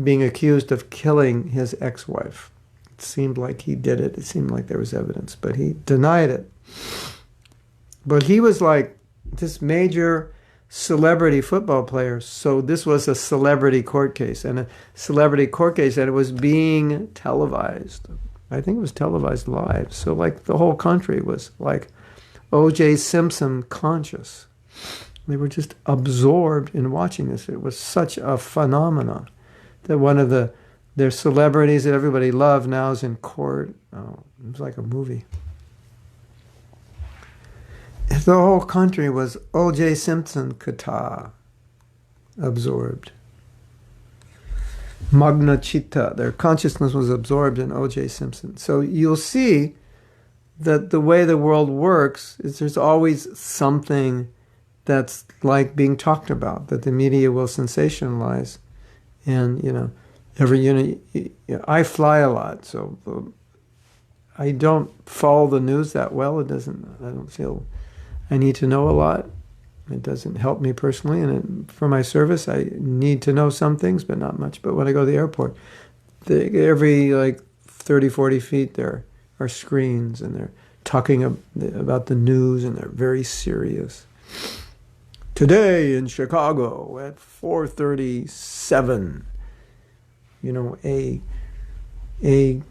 A: being accused of killing his ex-wife. It seemed like he did it. It seemed like there was evidence, but he denied it. But he was like this major celebrity football player. So this was a celebrity court case, and it was being televised. I think it was televised live. So like the whole country was like O.J. Simpson conscious. They were just absorbed in watching this. It was such a phenomenon that one of their celebrities that everybody loved now is in court. Oh, it was like a movie. The whole country was O.J. Simpson kata, absorbed. Magna Chitta, their consciousness was absorbed in O.J. Simpson. So you'll see that the way the world works is there's always something that's like being talked about, that the media will sensationalize. And, I fly a lot, so I don't follow the news that well. I don't feel I need to know a lot. It doesn't help me personally. And for my service, I need to know some things, but not much. But when I go to the airport, every like 30, 40 feet, there are screens, and they're talking about the news, and they're very serious. Today in Chicago at 4:37, a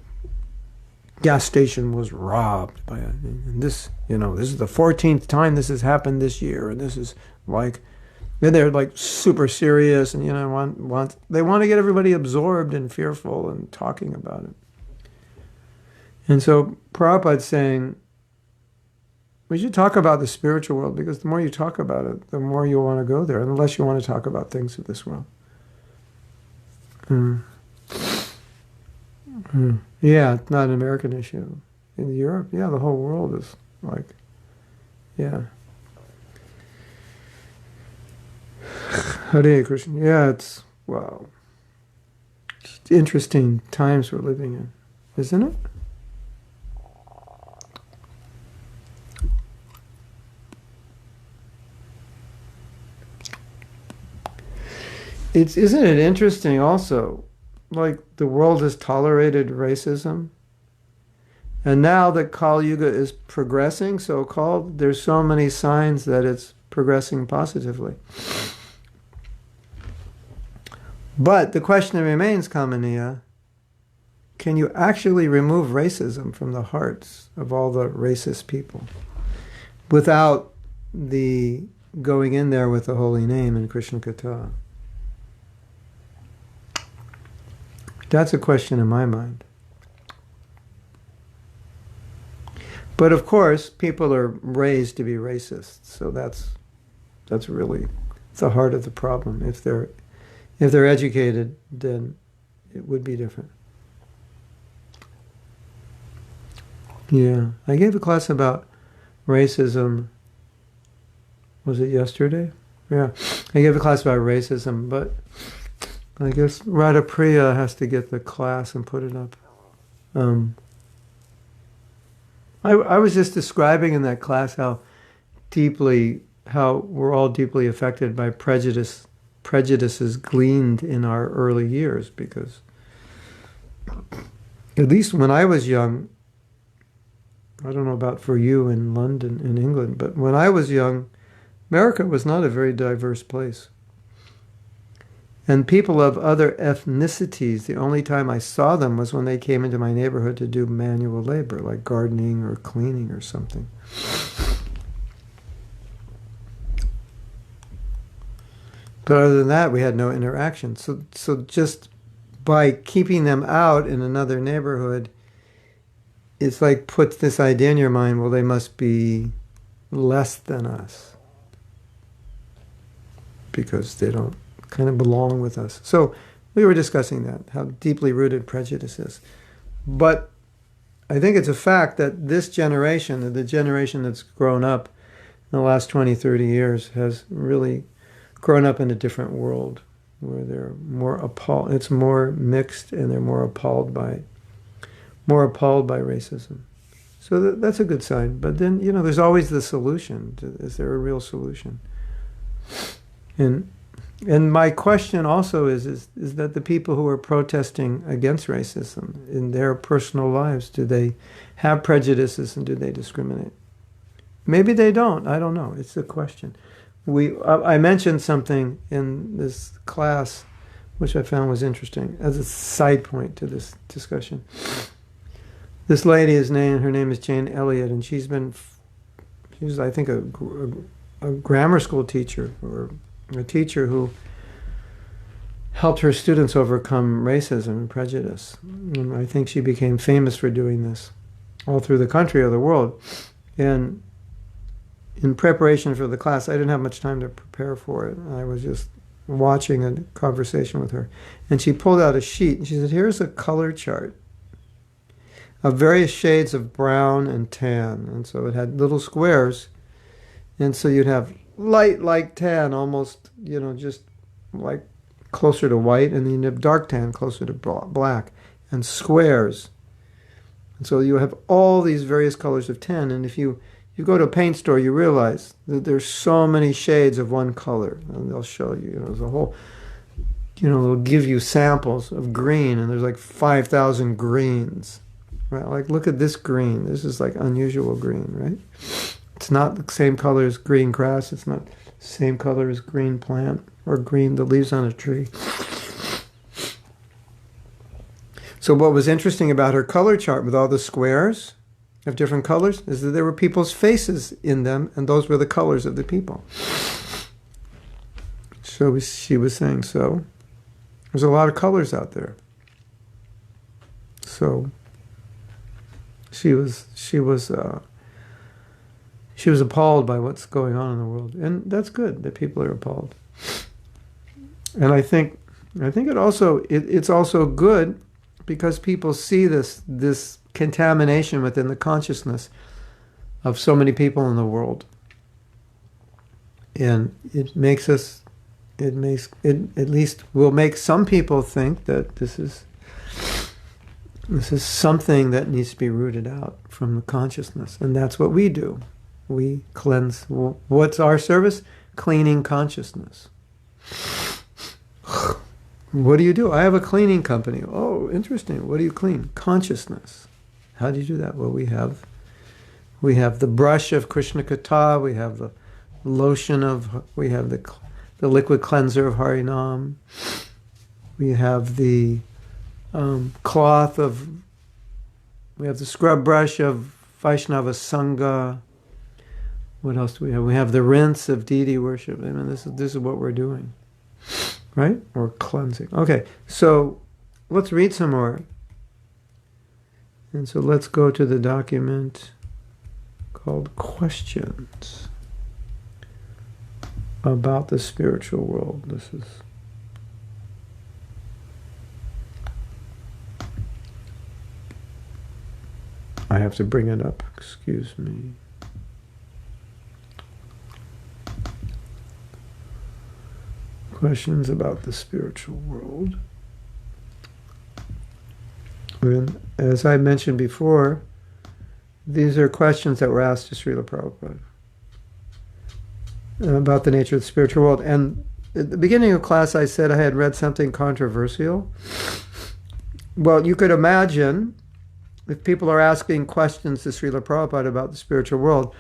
A: gas station was robbed by and this is the 14th time this has happened this year, and this is like, and they're like super serious, and they want to get everybody absorbed and fearful and talking about it. And so Prabhupada's saying we should talk about the spiritual world, because the more you talk about it, the more you'll want to go there, unless you want to talk about things of this world. Yeah, it's not an American issue. In Europe, yeah, the whole world is like, yeah. Hare Krishna. Yeah, it's interesting times we're living in, isn't it? Isn't it interesting also, like the world has tolerated racism, and now that Kali Yuga is progressing, so-called, there's so many signs that it's progressing positively. But the question remains, Kamaniya, can you actually remove racism from the hearts of all the racist people without the going in there with the holy name in Krishna Katha? That's a question in my mind. But of course, people are raised to be racist, so that's really the heart of the problem. If they're educated, then it would be different. Yeah, I gave a class about racism. Was it yesterday? Yeah, I gave a class about racism, but I guess Radha Priya has to get the class and put it up. I was just describing in that class how we're all deeply affected by prejudices gleaned in our early years, because at least when I was young, I don't know about for you in London, in England, but when I was young, America was not a very diverse place. And people of other ethnicities, the only time I saw them was when they came into my neighborhood to do manual labor, like gardening or cleaning or something. But other than that, we had no interaction. So just by keeping them out in another neighborhood, it's like puts this idea in your mind, well, they must be less than us because they don't kind of belong with us. So we were discussing that, how deeply rooted prejudice is. But I think it's a fact that this generation, the generation that's grown up in the last 20, 30 years, has really grown up in a different world where they're more appalled. It's more mixed, and they're more appalled by racism. So that's a good sign. But then, there's always the solution. Is there a real solution? And my question also is that the people who are protesting against racism in their personal lives, do they have prejudices and do they discriminate? Maybe they don't. I don't know. It's a question. I mentioned something in this class which I found was interesting as a side point to this discussion. This lady, her name is Jane Elliott, and she's I think a grammar school teacher, or a teacher who helped her students overcome racism and prejudice. And I think she became famous for doing this all through the country or the world. And in preparation for the class, I didn't have much time to prepare for it. I was just watching a conversation with her. And she pulled out a sheet, and she said, here's a color chart of various shades of brown and tan. And so it had little squares. And so you'd have light like tan, almost, just like closer to white, and then you'd have dark tan closer to black, and squares And so you have all these various colors of 10, and if you go to a paint store, you realize that there's so many shades of one color, and they'll show you, there's a whole, they'll give you samples of green, and there's like 5,000 greens, right? Like, look at this green. This is like unusual green, right? It's not the same color as green grass. It's not the same color as green plant or green, the leaves on a tree. So what was interesting about her color chart with all the squares of different colors is that there were people's faces in them, and those were the colors of the people. So she was saying, so there's a lot of colors out there. So she was appalled by what's going on in the world, and that's good that people are appalled. And I think it also it's also good because people see this contamination within the consciousness of so many people in the world, and it at least will make some people think that this is something that needs to be rooted out from the consciousness, and that's what we do. We cleanse. What's our service? Cleaning consciousness. What do you do? I have a cleaning company. Oh, interesting. What do you clean? Consciousness. How do you do that? Well, we have the brush of Krishna Katha. We have the lotion we have the liquid cleanser of Harinam. We have the we have the scrub brush of Vaishnava Sangha. What else do we have? We have the rinse of deity worship. I mean, this is what we're doing. Right? Or cleansing. Okay, so let's read some more. And so let's go to the document called Questions about the Spiritual World. This is... I have to bring it up. Excuse me. Questions about the spiritual world. And as I mentioned before, these are questions that were asked to Srila Prabhupada about the nature of the spiritual world. And at the beginning of class, I said I had read something controversial. Well, you could imagine if people are asking questions to Srila Prabhupada about the spiritual world,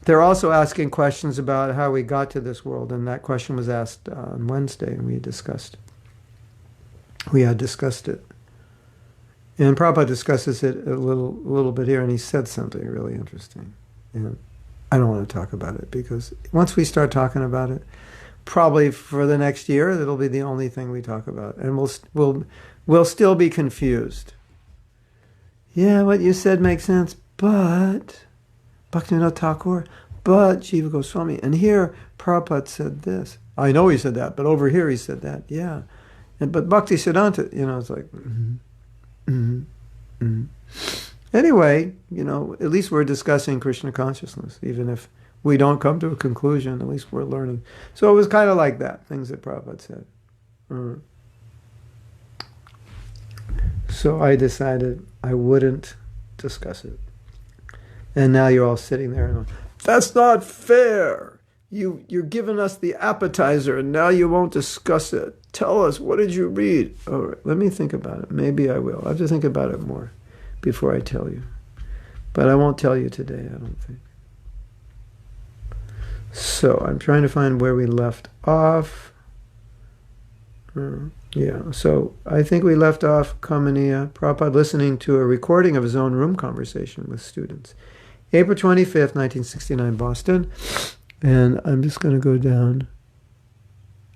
A: they're also asking questions about how we got to this world, and that question was asked on Wednesday, and we had discussed it. And Prabhupada discusses it a little bit here, and he said something really interesting. And I don't want to talk about it, because once we start talking about it, probably for the next year, it'll be the only thing we talk about, and we'll still be confused. Yeah, what you said makes sense, but Bhaktivinoda Thakur, but Jiva Goswami, and here Prabhupada said this. I know he said that, but over here he said that. Yeah, but Bhakti Siddhanta, it's like. Anyway, at least we're discussing Krishna consciousness, even if we don't come to a conclusion. At least we're learning. So it was kind of like that, things that Prabhupada said. So I decided I wouldn't discuss it. And now you're all sitting there and going, that's not fair. You're giving us the appetizer and now you won't discuss it. Tell us, what did you read? All right, let me think about it. Maybe I will. I have to think about it more before I tell you. But I won't tell you today, I don't think. So I'm trying to find where we left off. So I think we left off Kamaniya Prabhupada listening to a recording of his own room conversation with students. April 25th, 1969, Boston. And I'm just going to go down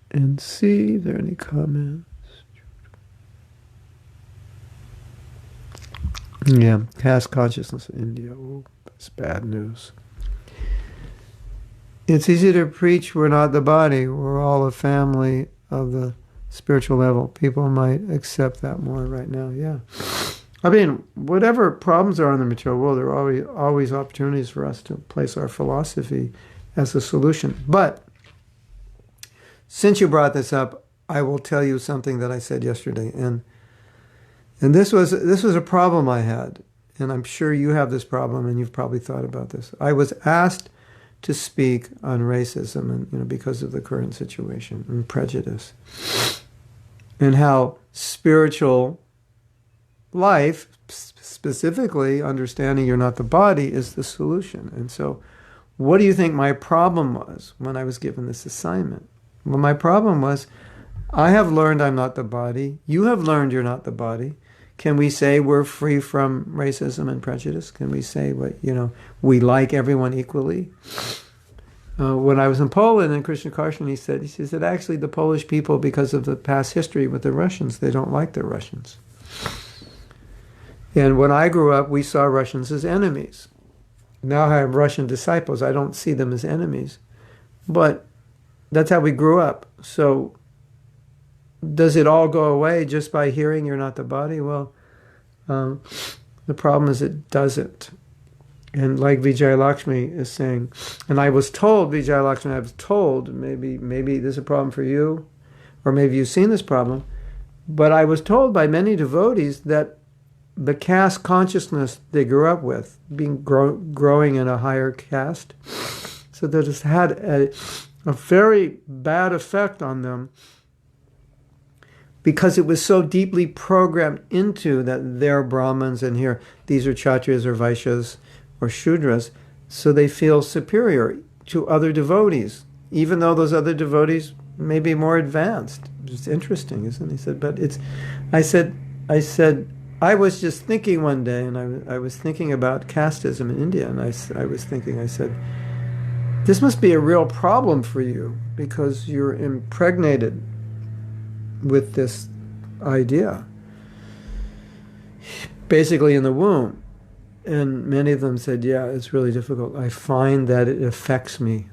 A: and see if there are any comments. Yeah, caste consciousness in India. Oh, that's bad news. It's easy to preach we're not the body. We're all a family of the spiritual level. People might accept that more right now, yeah. I mean, whatever problems are in the material world, there are always opportunities for us to place our philosophy as a solution. But since you brought this up, I will tell you something that I said yesterday, and this was a problem I had, and I'm sure you have this problem, and you've probably thought about this. I was asked to speak on racism, and because of the current situation and prejudice, and how spiritual life, specifically understanding you're not the body, is the solution. And so, what do you think my problem was when I was given this assignment? Well, my problem was, I have learned I'm not the body. You have learned you're not the body. Can we say we're free from racism and prejudice? Can we say we like everyone equally? When I was in Poland, and Krishna Karshan, he said, actually the Polish people, because of the past history with the Russians, they don't like the Russians. And when I grew up, we saw Russians as enemies. Now I have Russian disciples. I don't see them as enemies. But that's how we grew up. So does it all go away just by hearing you're not the body? Well, the problem is it doesn't. And like Vijay Lakshmi is saying, and I was told, Vijay Lakshmi, I was told, maybe this is a problem for you, or maybe you've seen this problem, but I was told by many devotees that the caste consciousness they grew up with, being growing in a higher caste, so that it's had a very bad effect on them, because it was so deeply programmed into that they're Brahmins and here these are Kshatriyas or Vaishyas or Shudras, so they feel superior to other devotees, even though those other devotees may be more advanced. It's interesting, isn't it? He said, but I said, I was just thinking one day, and I was thinking about casteism in India, and I said, this must be a real problem for you, because you're impregnated with this idea, basically in the womb. And many of them said, yeah, it's really difficult. I find that it affects me,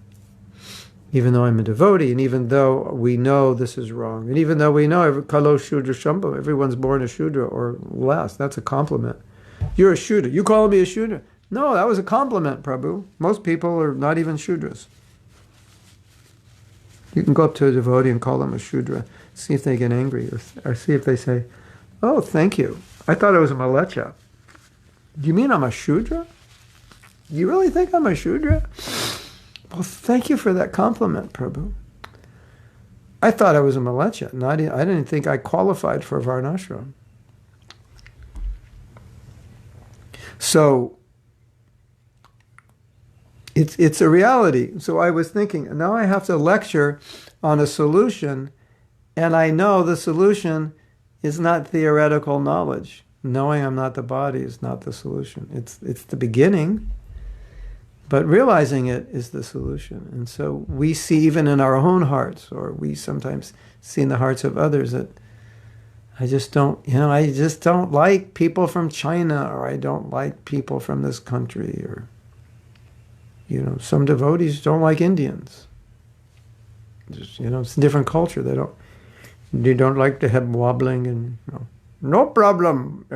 A: even though I'm a devotee, and even though we know this is wrong, and even though we know Kalo Shudra Shambho, everyone's born a Shudra or less. That's a compliment. You're a Shudra. You calling me a Shudra? No, that was a compliment, Prabhu. Most people are not even Shudras. You can go up to a devotee and call them a Shudra, see if they get angry, or see if they say, oh, thank you. I thought I was a Malecha. Do you mean I'm a Shudra? You really think I'm a Shudra? Well, thank you for that compliment, Prabhu. I thought I was a Malecha. I didn't think I qualified for Varnashram. So, it's a reality. So I was thinking, now I have to lecture on a solution, and I know the solution is not theoretical knowledge. Knowing I'm not the body is not the solution. It's the beginning, but realizing it is the solution. And so we see even in our own hearts, or we sometimes see in the hearts of others, that I just don't like people from China, or I don't like people from this country, or some devotees don't like Indians. Just, it's a different culture. They don't like to have wobbling and no problem.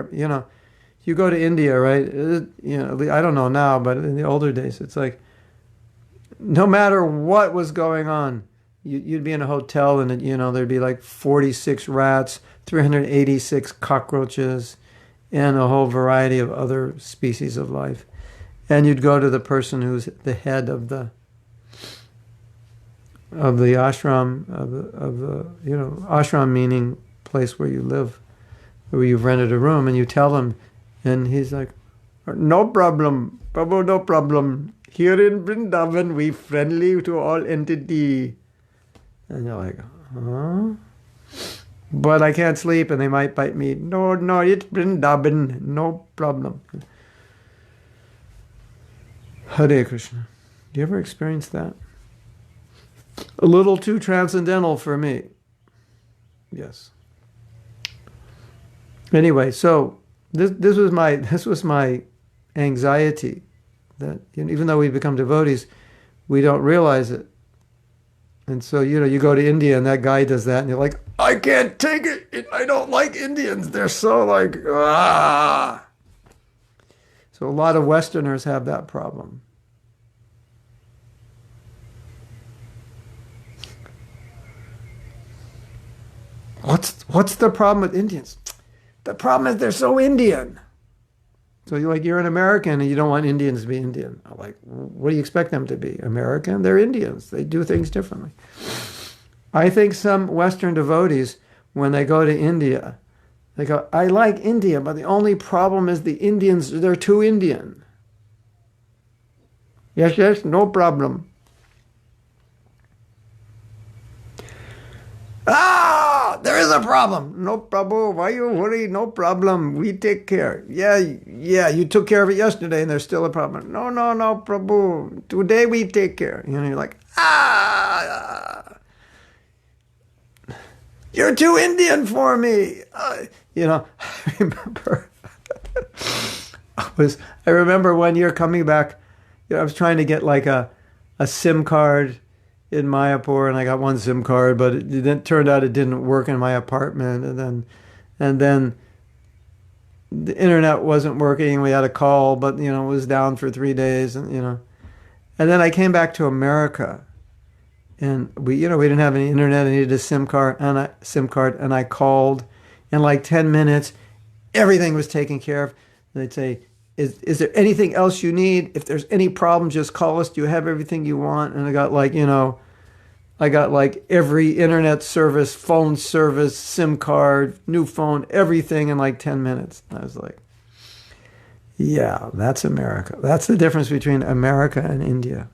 A: You go to India, right? I don't know now, but in the older days, it's like no matter what was going on, you'd be in a hotel and there'd be like 46 rats, 386 cockroaches, and a whole variety of other species of life. And you'd go to the person who's the head of the ashram, of the ashram meaning place where you live, where you've rented a room, and you tell him, and he's like, no problem, Prabhu, no problem. Here in Vrindavan, we friendly to all entity. And you're like, huh? But I can't sleep, and they might bite me. No, it's Vrindavan, no problem. Hare Krishna. Do you ever experience that? A little too transcendental for me. Yes. Anyway, so this was my anxiety, that even though we become devotees, we don't realize it. And so you go to India and that guy does that, and you're like, I can't take it. I don't like Indians. They're so like ah. So a lot of Westerners have that problem. What's the problem with Indians? The problem is they're so Indian. So you're an American and you don't want Indians to be Indian. I'm like, what do you expect them to be? American? They're Indians. They do things differently. I think some Western devotees, when they go to India, they go, I like India, but the only problem is the Indians, they're too Indian. Yes, no problem. There is a problem. No problem. Why you worry? No problem. We take care. Yeah, you took care of it yesterday and there's still a problem. No, Prabhu. Today we take care. You're like, you're too Indian for me. I remember, I remember one year coming back, I was trying to get like a SIM card in Mayapur, and I got one SIM card, but it turned out it didn't work in my apartment, and then the internet wasn't working. We had a call, but it was down for 3 days, and then I came back to America, and we didn't have any internet. I needed a SIM card, and I called. In like 10 minutes, everything was taken care of. And they'd say, Is there anything else you need? If there's any problem, just call us. Do you have everything you want? And I got every internet service, phone service, SIM card, new phone, everything in like 10 minutes. I was like, yeah, that's America. That's the difference between America and India.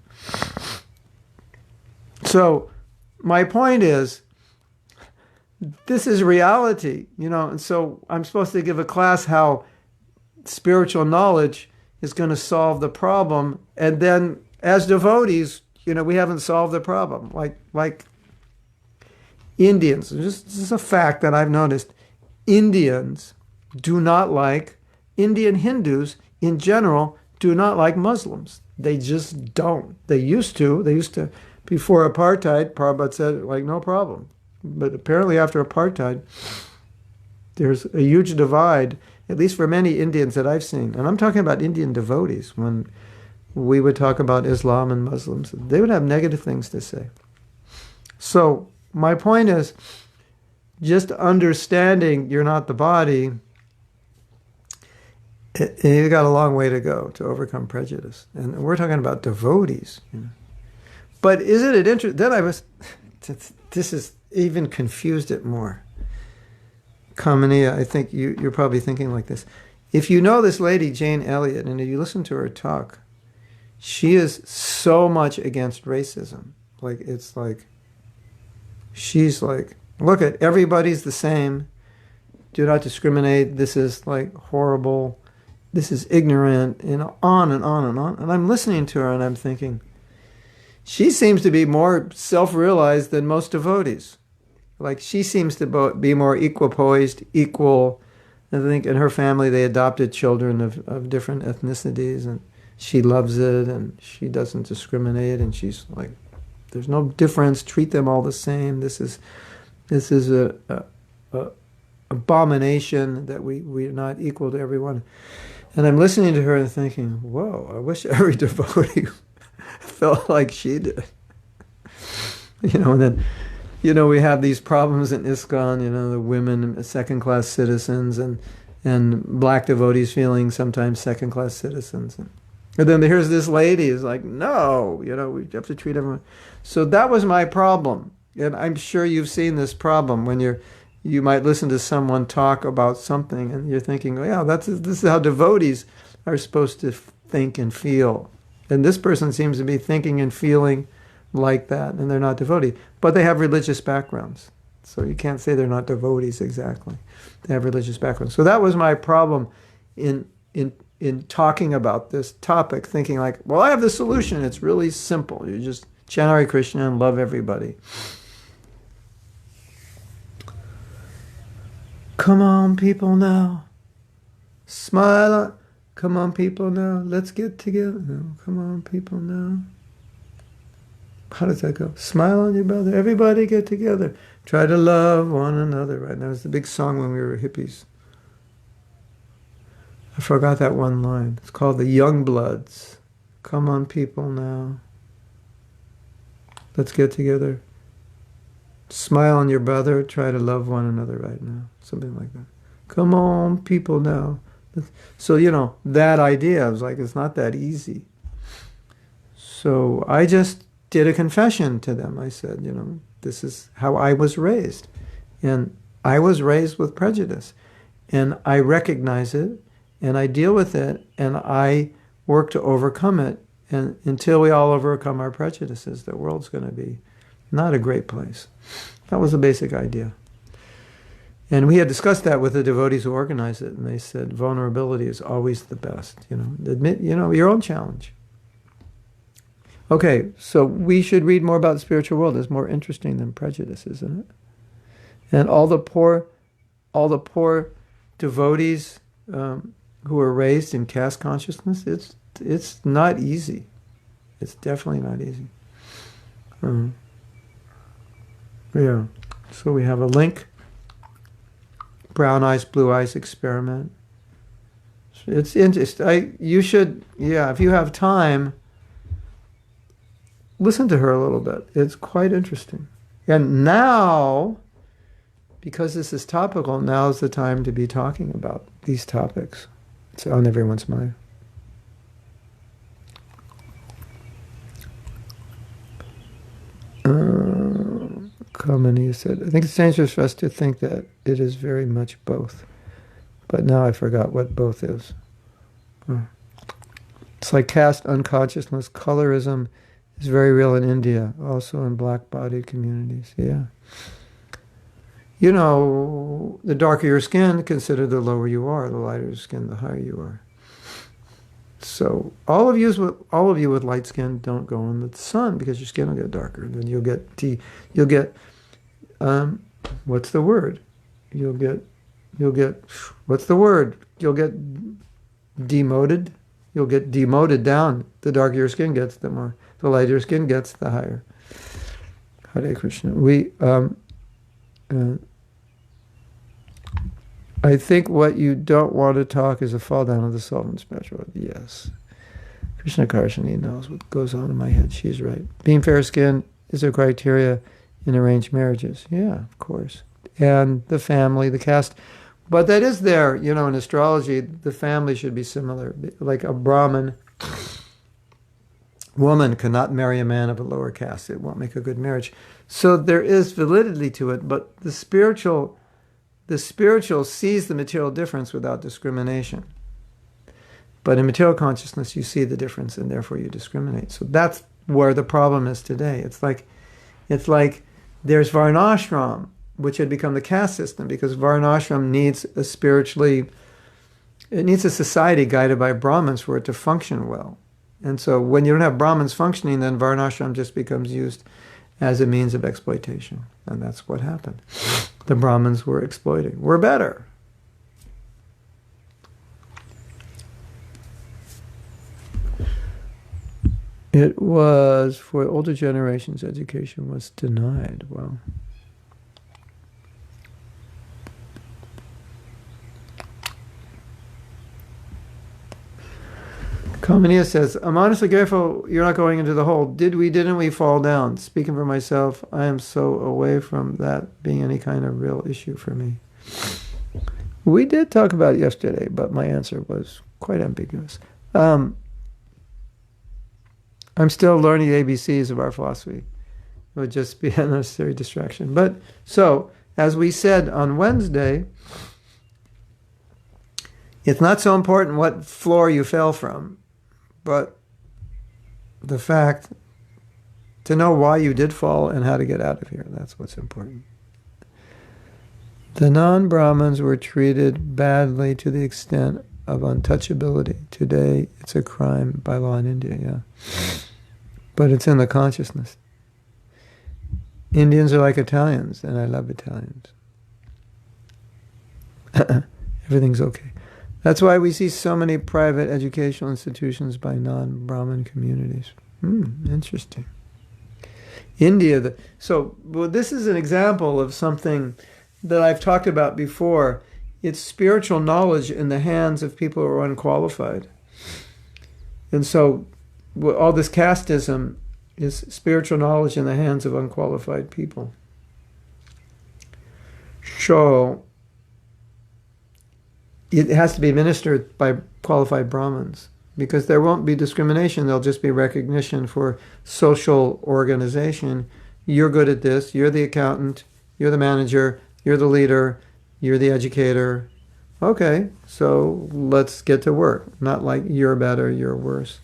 A: So my point is, this is reality, and so I'm supposed to give a class how spiritual knowledge is going to solve the problem. And then as devotees, we haven't solved the problem. Like Indians, this is a fact that I've noticed. Indians do not like, Indian Hindus in general do not like Muslims. They just don't. They used to, before apartheid, Prabhupada said, no problem. But apparently after apartheid, there's a huge divide, at least for many Indians that I've seen. And I'm talking about Indian devotees. When we would talk about Islam and Muslims, they would have negative things to say. So my point is, just understanding you're not the body, you've got a long way to go to overcome prejudice. And we're talking about devotees. But isn't it interesting? Then this is even confused it more. Kamaniya, I think you're probably thinking like this. If you know this lady, Jane Elliott, and if you listen to her talk, she is so much against racism. She's like, look at, everybody's the same. Do not discriminate. This is horrible. This is ignorant, on and on and on. And I'm listening to her and I'm thinking, she seems to be more self-realized than most devotees. She seems to be more equipoised, equal. I think in her family they adopted children of different ethnicities, and she loves it, and she doesn't discriminate, and she's like, there's no difference, treat them all the same. This is a abomination that we're not equal to everyone. And I'm listening to her and thinking, whoa, I wish every devotee felt like she did. And then we have these problems in ISKCON, the women second-class citizens, and black devotees feeling sometimes second-class citizens. And then here's this lady who's like, no, we have to treat everyone. So that was my problem. And I'm sure you've seen this problem when you might listen to someone talk about something and you're thinking, oh, yeah, this is how devotees are supposed to think and feel. And this person seems to be thinking and feeling like that, and they're not devotee, but they have religious backgrounds. So you can't say they're not devotees exactly. They have religious backgrounds. So that was my problem in talking about this topic, thinking well, I have the solution. It's really simple. You just chant Hare Krishna and love everybody. Come on, people now. Smile. Come on, people now. Let's get together. Come on, people now. How does that go? Smile on your brother. Everybody get together. Try to love one another. Right now, it's the big song when we were hippies. I forgot that one line. It's called the Young Bloods. Come on, people now. Let's get together. Smile on your brother. Try to love one another right now. Something like that. Come on, people now. So, that idea, I was like, it's not that easy. So I just did a confession to them. I said, this is how I was raised. And I was raised with prejudice. And I recognize it, and I deal with it, and I work to overcome it. And until we all overcome our prejudices, the world's going to be not a great place. That was the basic idea. And we had discussed that with the devotees who organized it, and they said vulnerability is always the best. Admit, your own challenge. Okay, so we should read more about the spiritual world. It's more interesting than prejudice, isn't it? And all the poor devotees who are raised in caste consciousness, it's not easy. It's definitely not easy. Yeah. So we have a link. Brown eyes, blue eyes experiment. It's interesting. You should, if you have time, listen to her a little bit. It's quite interesting. And now, because this is topical, now is the time to be talking about these topics. It's on everyone's mind. Kamini said, I think it's dangerous for us to think that it is very much both. But now I forgot what both is. It's like caste unconsciousness. Colorism is very real in India, also in black-bodied communities. Yeah. The darker your skin, consider the lower you are. The lighter your skin, the higher you are. So all of you with light skin, don't go in the sun because your skin will get darker. Then you'll get what's the word? You'll get what's the word? You'll get demoted. You'll get demoted down. The darker your skin gets, the lighter your skin gets, the higher. Hare Krishna. I think what you don't want to talk is a fall down of the soul in spiritual world. Yes. Krishna Karshani knows what goes on in my head. She's right. Being fair-skinned is a criteria in arranged marriages. Yeah, of course. And the family, the caste. But that is there, in astrology, the family should be similar. Like a Brahmin woman cannot marry a man of a lower caste. It won't make a good marriage. So there is validity to it, but the spiritual sees the material difference without discrimination. But in material consciousness, you see the difference, and therefore you discriminate. So that's where the problem is today. It's like there's Varnashram, which had become the caste system, because Varnashram needs a society guided by Brahmins for it to function well. And so when you don't have Brahmins functioning, then Varnashram just becomes used as a means of exploitation. And that's what happened. The Brahmins were exploiting. We're better. It was, for older generations, education was denied. Well, Kamania says, I'm honestly grateful you're not going into the hole. Didn't we fall down? Speaking for myself, I am so away from that being any kind of real issue for me. We did talk about it yesterday, but my answer was quite ambiguous. I'm still learning the ABCs of our philosophy. It would just be a necessary distraction. But so, as we said on Wednesday, it's not so important what floor you fell from, but the fact to know why you did fall and how to get out of here. That's what's important. The non-Brahmins were treated badly to the extent of untouchability. Today, it's a crime by law in India, yeah. But it's in the consciousness. Indians are like Italians, and I love Italians. Everything's okay. That's why we see so many private educational institutions by non-Brahmin communities. Interesting. India, this is an example of something that I've talked about before. It's spiritual knowledge in the hands of people who are unqualified. And so all this casteism is spiritual knowledge in the hands of unqualified people. So it has to be administered by qualified Brahmins, because there won't be discrimination. There'll just be recognition for social organization. You're good at this. You're the accountant. You're the manager. You're the leader. You're the educator. Okay, so let's get to work. Not like you're better, you're worse.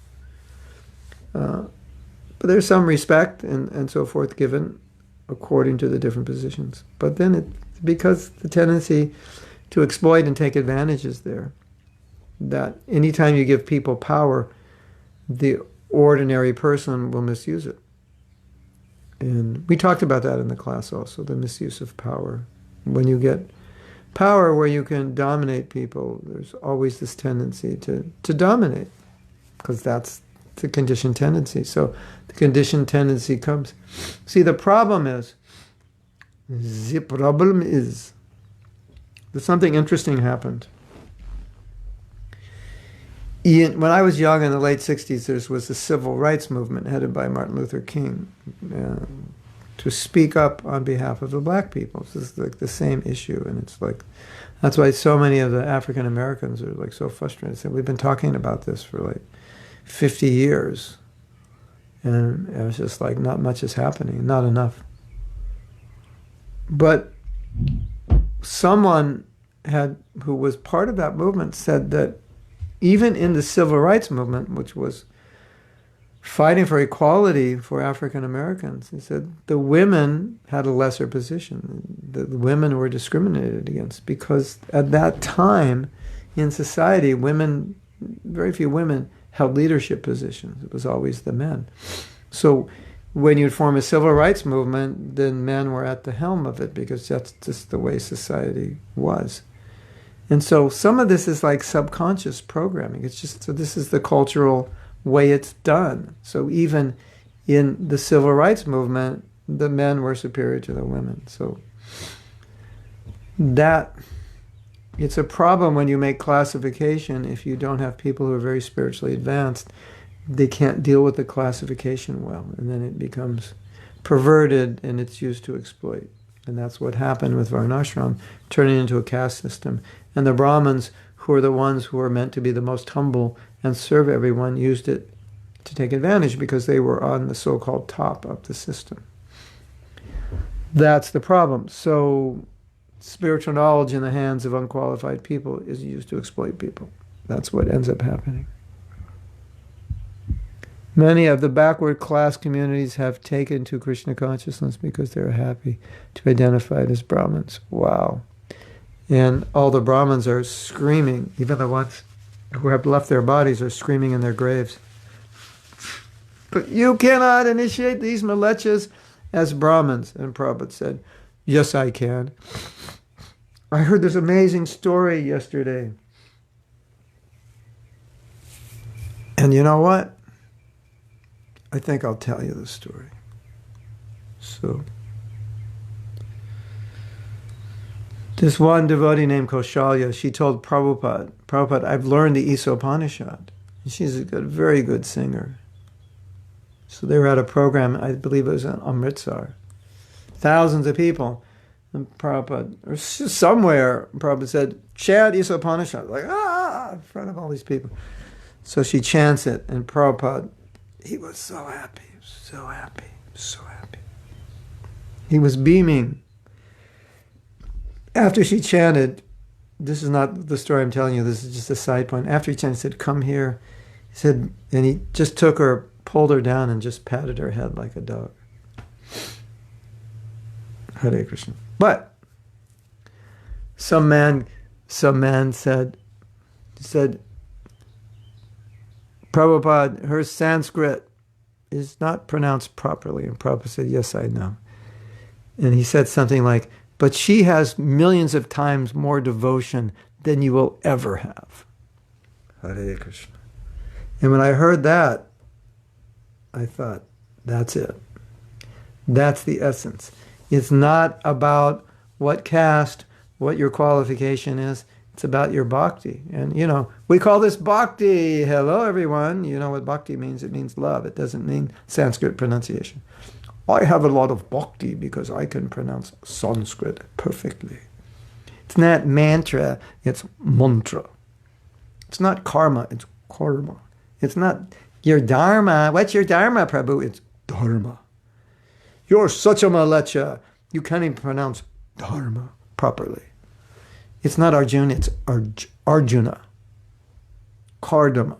A: But there's some respect and so forth given according to the different positions. But then because the tendency to exploit and take advantage is there, that anytime you give people power, the ordinary person will misuse it. And we talked about that in the class also, the misuse of power. When you get power where you can dominate people, there's always this tendency to dominate, because that's the conditioned tendency. So the conditioned tendency comes. See, the problem is that something interesting happened. When I was young in the late 60s, there was the civil rights movement headed by Martin Luther King to speak up on behalf of the black people. This is like the same issue, and it's like, that's why so many of the African Americans are like so frustrated. They say, we've been talking about this for like 50 years, and it was just like not much is happening, not enough. But someone who was part of that movement said that even in the civil rights movement, which was fighting for equality for African Americans, he said the women had a lesser position. The women were discriminated against because at that time in society, very few women held leadership positions. It was always the men. So when you'd form a civil rights movement, then men were at the helm of it, because that's just the way society was. And so some of this is like subconscious programming. It's just, so this is the cultural way it's done. So even in the civil rights movement, the men were superior to the women. So it's a problem when you make classification. If you don't have people who are very spiritually advanced, they can't deal with the classification well, and then it becomes perverted and it's used to exploit. And that's what happened with Varnashram, turning into a caste system. And the Brahmins, who are the ones who are meant to be the most humble and serve everyone, used it to take advantage because they were on the so-called top of the system. That's the problem. So spiritual knowledge in the hands of unqualified people is used to exploit people. That's what ends up happening. Many of the backward class communities have taken to Krishna consciousness because they're happy to identify as Brahmins. Wow. And all the Brahmins are screaming, even the ones who have left their bodies are screaming in their graves. But you cannot initiate these malechas as Brahmins. And Prabhupada said, yes, I can. I heard this amazing story yesterday. And you know what? I think I'll tell you the story. So, this one devotee named Kaushalya, she told Prabhupada, I've learned the Isopanishad. And she's a very good singer. So they were at a program, I believe it was in Amritsar. Thousands of people. And Prabhupada, or somewhere, Prabhupada said, chant Isopanishad. Like, in front of all these people. So she chants it, and Prabhupada, he was so happy, so happy, so happy. He was beaming. After she chanted, this is not the story I'm telling you, this is just a side point. After he chanted, he said, come here. He said, and he just took her, pulled her down, and just patted her head like a dog. Hare Krishna. But some man said, Prabhupada, her Sanskrit is not pronounced properly. And Prabhupada said, yes, I know. And he said something like, but she has millions of times more devotion than you will ever have. Hare Krishna. And when I heard that, I thought, that's it. That's the essence. It's not about what caste, what your qualification is. It's about your bhakti. And, we call this bhakti. Hello, everyone. You know what bhakti means? It means love. It doesn't mean Sanskrit pronunciation. I have a lot of bhakti because I can pronounce Sanskrit perfectly. It's not mantra, it's mantra. It's not karma, it's karma. It's not your dharma. What's your dharma, Prabhu? It's dharma. You're such a malecha. You can't even pronounce dharma properly. It's not Arjuna, it's Arjuna. Kardama.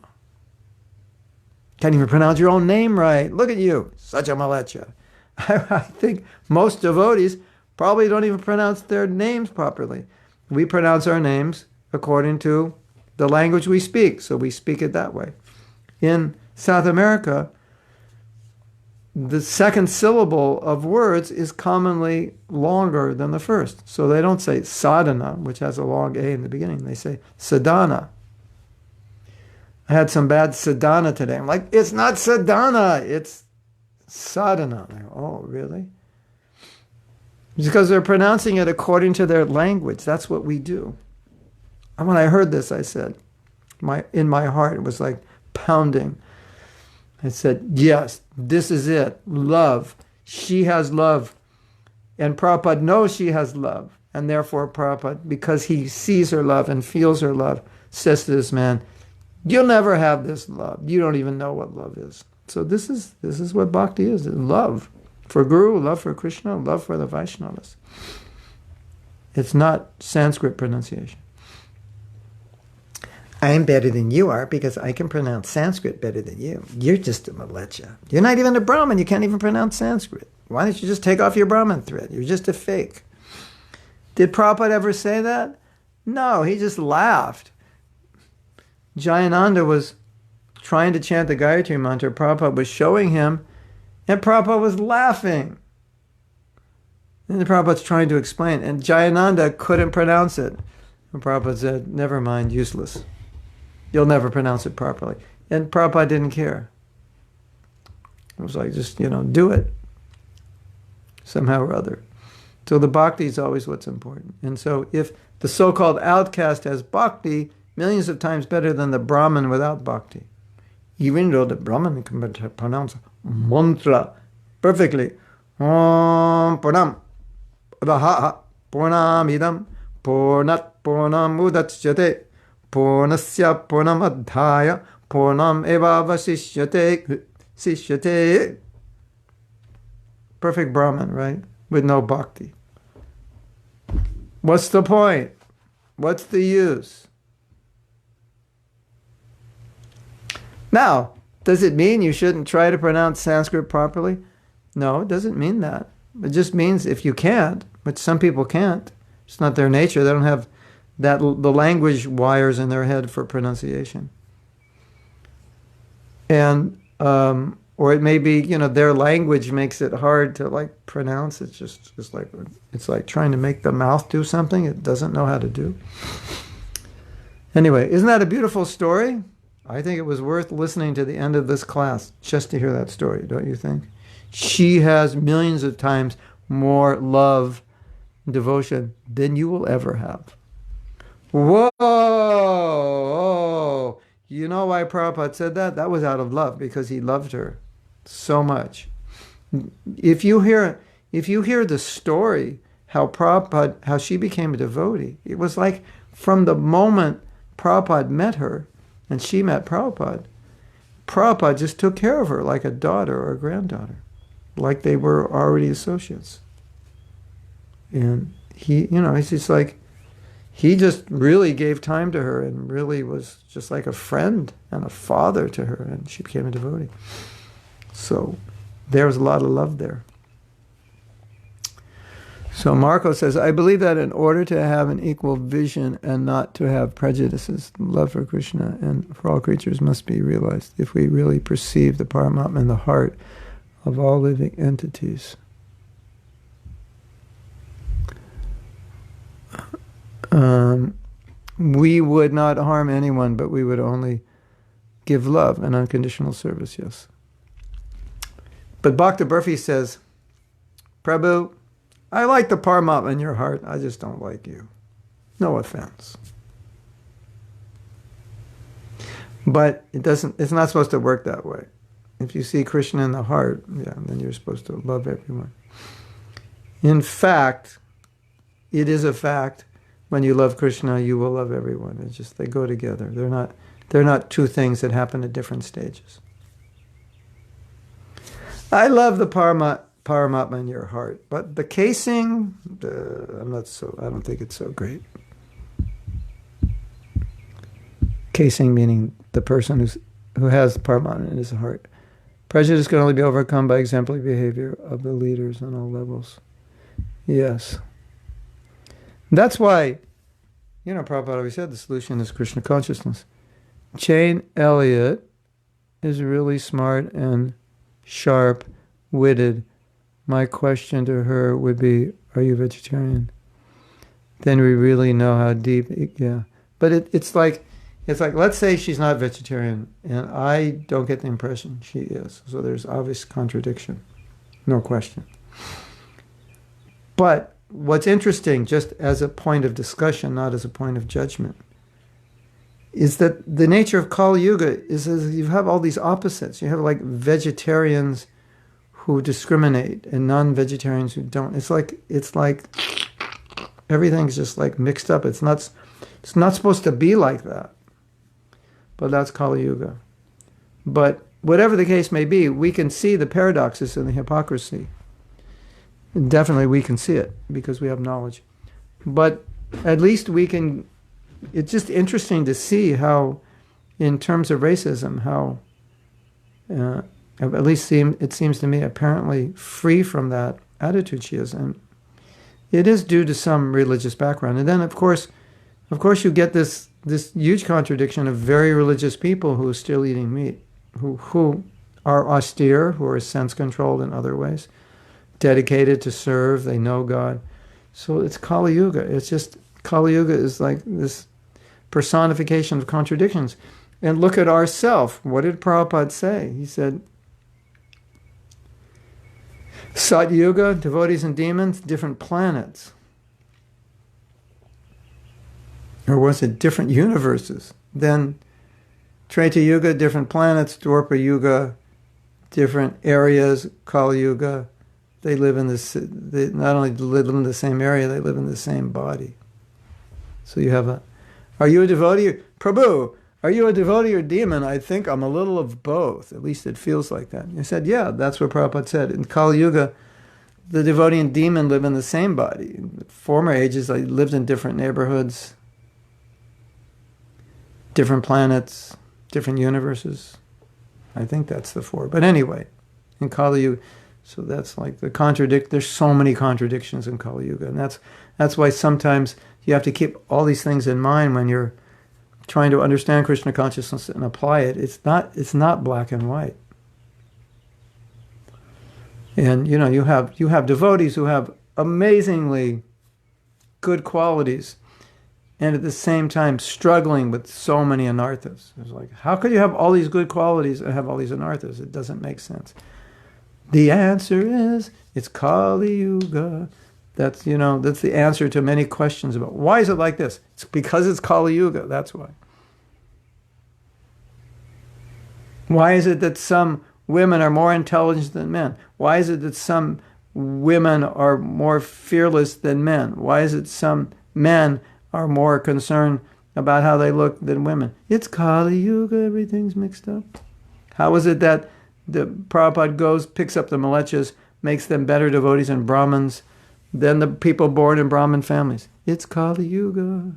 A: Can't even pronounce your own name right. Look at you, such a malecha. I think most devotees probably don't even pronounce their names properly. We pronounce our names according to the language we speak, so we speak it that way. In South America, the second syllable of words is commonly longer than the first. So they don't say sadhana, which has a long A in the beginning. They say sadhana. I had some bad sadhana today. I'm like, it's not sadhana, it's sadhana. I go, oh, really? It's because they're pronouncing it according to their language. That's what we do. And when I heard this, I said, in my heart, it was like pounding. I said, yes, this is it. Love. She has love. And Prabhupada knows she has love. And therefore Prabhupada, because he sees her love and feels her love, says to this man, you'll never have this love. You don't even know what love is. So this is what bhakti is. Love for Guru, love for Krishna, love for the Vaishnavas. It's not Sanskrit pronunciation. I'm better than you are because I can pronounce Sanskrit better than you. You're just a malecha. You're not even a Brahmin. You can't even pronounce Sanskrit. Why don't you just take off your Brahmin thread? You're just a fake. Did Prabhupada ever say that? No, he just laughed. Jayananda was trying to chant the Gayatri Mantra. Prabhupada was showing him, and Prabhupada was laughing. And the Prabhupada's trying to explain, and Jayananda couldn't pronounce it. And Prabhupada said, never mind, useless. You'll never pronounce it properly. And Prabhupada didn't care. It was like, just, do it. Somehow or other. So the bhakti is always what's important. And so if the so-called outcast has bhakti, millions of times better than the Brahmin without bhakti. Even though the Brahmin can pronounce mantra perfectly. Om Purnam Adaha Purnam Idam Purnat Purnam Udachyate Purnasya Purnam Adhaya Purnam Eva Vasishyate. Perfect Brahmin, right? With no bhakti. What's the point? What's the use? Now, does it mean you shouldn't try to pronounce Sanskrit properly? No, it doesn't mean that. It just means if you can't, which some people can't, it's not their nature. They don't have the language wires in their head for pronunciation. And or it may be, their language makes it hard to pronounce. It's like trying to make the mouth do something it doesn't know how to do. Anyway, isn't that a beautiful story? I think it was worth listening to the end of this class just to hear that story, don't you think? She has millions of times more love and devotion than you will ever have. Whoa! You know why Prabhupada said that? That was out of love, because he loved her so much. If you hear the story, how she became a devotee, it was like from the moment Prabhupada met her and she met Prabhupada, Prabhupada just took care of her like a daughter or a granddaughter, like they were already associates. And he's just like, he just really gave time to her and really was just like a friend and a father to her, and she became a devotee. So there's a lot of love there. So Marco says, I believe that in order to have an equal vision and not to have prejudices, love for Krishna and for all creatures must be realized if we really perceive the Paramatma in the heart of all living entities. We would not harm anyone, but we would only give love and unconditional service, yes. But Bhakta Burfi says, Prabhu, I like the Paramatma in your heart, I just don't like you. No offense. But it's not supposed to work that way. If you see Krishna in the heart, then you're supposed to love everyone. In fact, it is a fact when you love Krishna, you will love everyone. It's just, they go together. They're not two things that happen at different stages. I love the Paramatma in your heart, but the casing, I don't think it's so great. Casing meaning the person who has Paramatma in his heart. Prejudice can only be overcome by exemplary behavior of the leaders on all levels. Yes. That's why, Prabhupada always said the solution is Krishna consciousness. Jane Elliott is really smart and sharp-witted. My question to her would be, are you vegetarian? Then we really know how deep, yeah. But it's like, let's say she's not vegetarian, and I don't get the impression she is. So there's obvious contradiction, no question. But what's interesting, just as a point of discussion, not as a point of judgment, is that the nature of Kali Yuga is you have all these opposites. You have like vegetarians who discriminate and non-vegetarians who don't. It's like everything's just like mixed up. It's not supposed to be like that. But that's Kali Yuga. But whatever the case may be, we can see the paradoxes and the hypocrisy. Definitely we can see it because we have knowledge. But at least we can, it's just interesting to see how, in terms of racism, how, at least it seems to me, apparently free from that attitude she is. And it is due to some religious background. And then, of course, you get this huge contradiction of very religious people who are still eating meat, who are austere, who are sense-controlled in other ways, dedicated to serve, they know God. So it's Kali Yuga. It's just, Kali Yuga is like this personification of contradictions. And look at ourself. What did Prabhupada say? He said, Sat Yuga, devotees and demons, different planets. Or was it different universes? Then Treta Yuga, different planets, Dwapara Yuga, different areas, Kali Yuga. They live in this, they not only live in the same area, they live in the same body. So you have are you a devotee? Prabhu, are you a devotee or demon? I think I'm a little of both. At least it feels like that. He said, yeah, that's what Prabhupada said. In Kali Yuga, the devotee and demon live in the same body. In former ages, they lived in different neighborhoods, different planets, different universes. I think that's the four. But anyway, in Kali Yuga, so that's like there's so many contradictions in Kali Yuga. And that's why sometimes you have to keep all these things in mind when you're trying to understand Krishna consciousness and apply it. It's not black and white. And you have devotees who have amazingly good qualities and at the same time struggling with so many anarthas. It's like, how could you have all these good qualities and have all these anarthas? It doesn't make sense. The answer is, it's Kali Yuga. That's the answer to many questions about why is it like this? It's because it's Kali Yuga, that's why. Why is it that some women are more intelligent than men? Why is it that some women are more fearless than men? Why is it some men are more concerned about how they look than women? It's Kali Yuga, everything's mixed up. How is it that the Prabhupada picks up the Malechas, makes them better devotees and Brahmins than the people born in Brahmin families? It's Kali Yuga.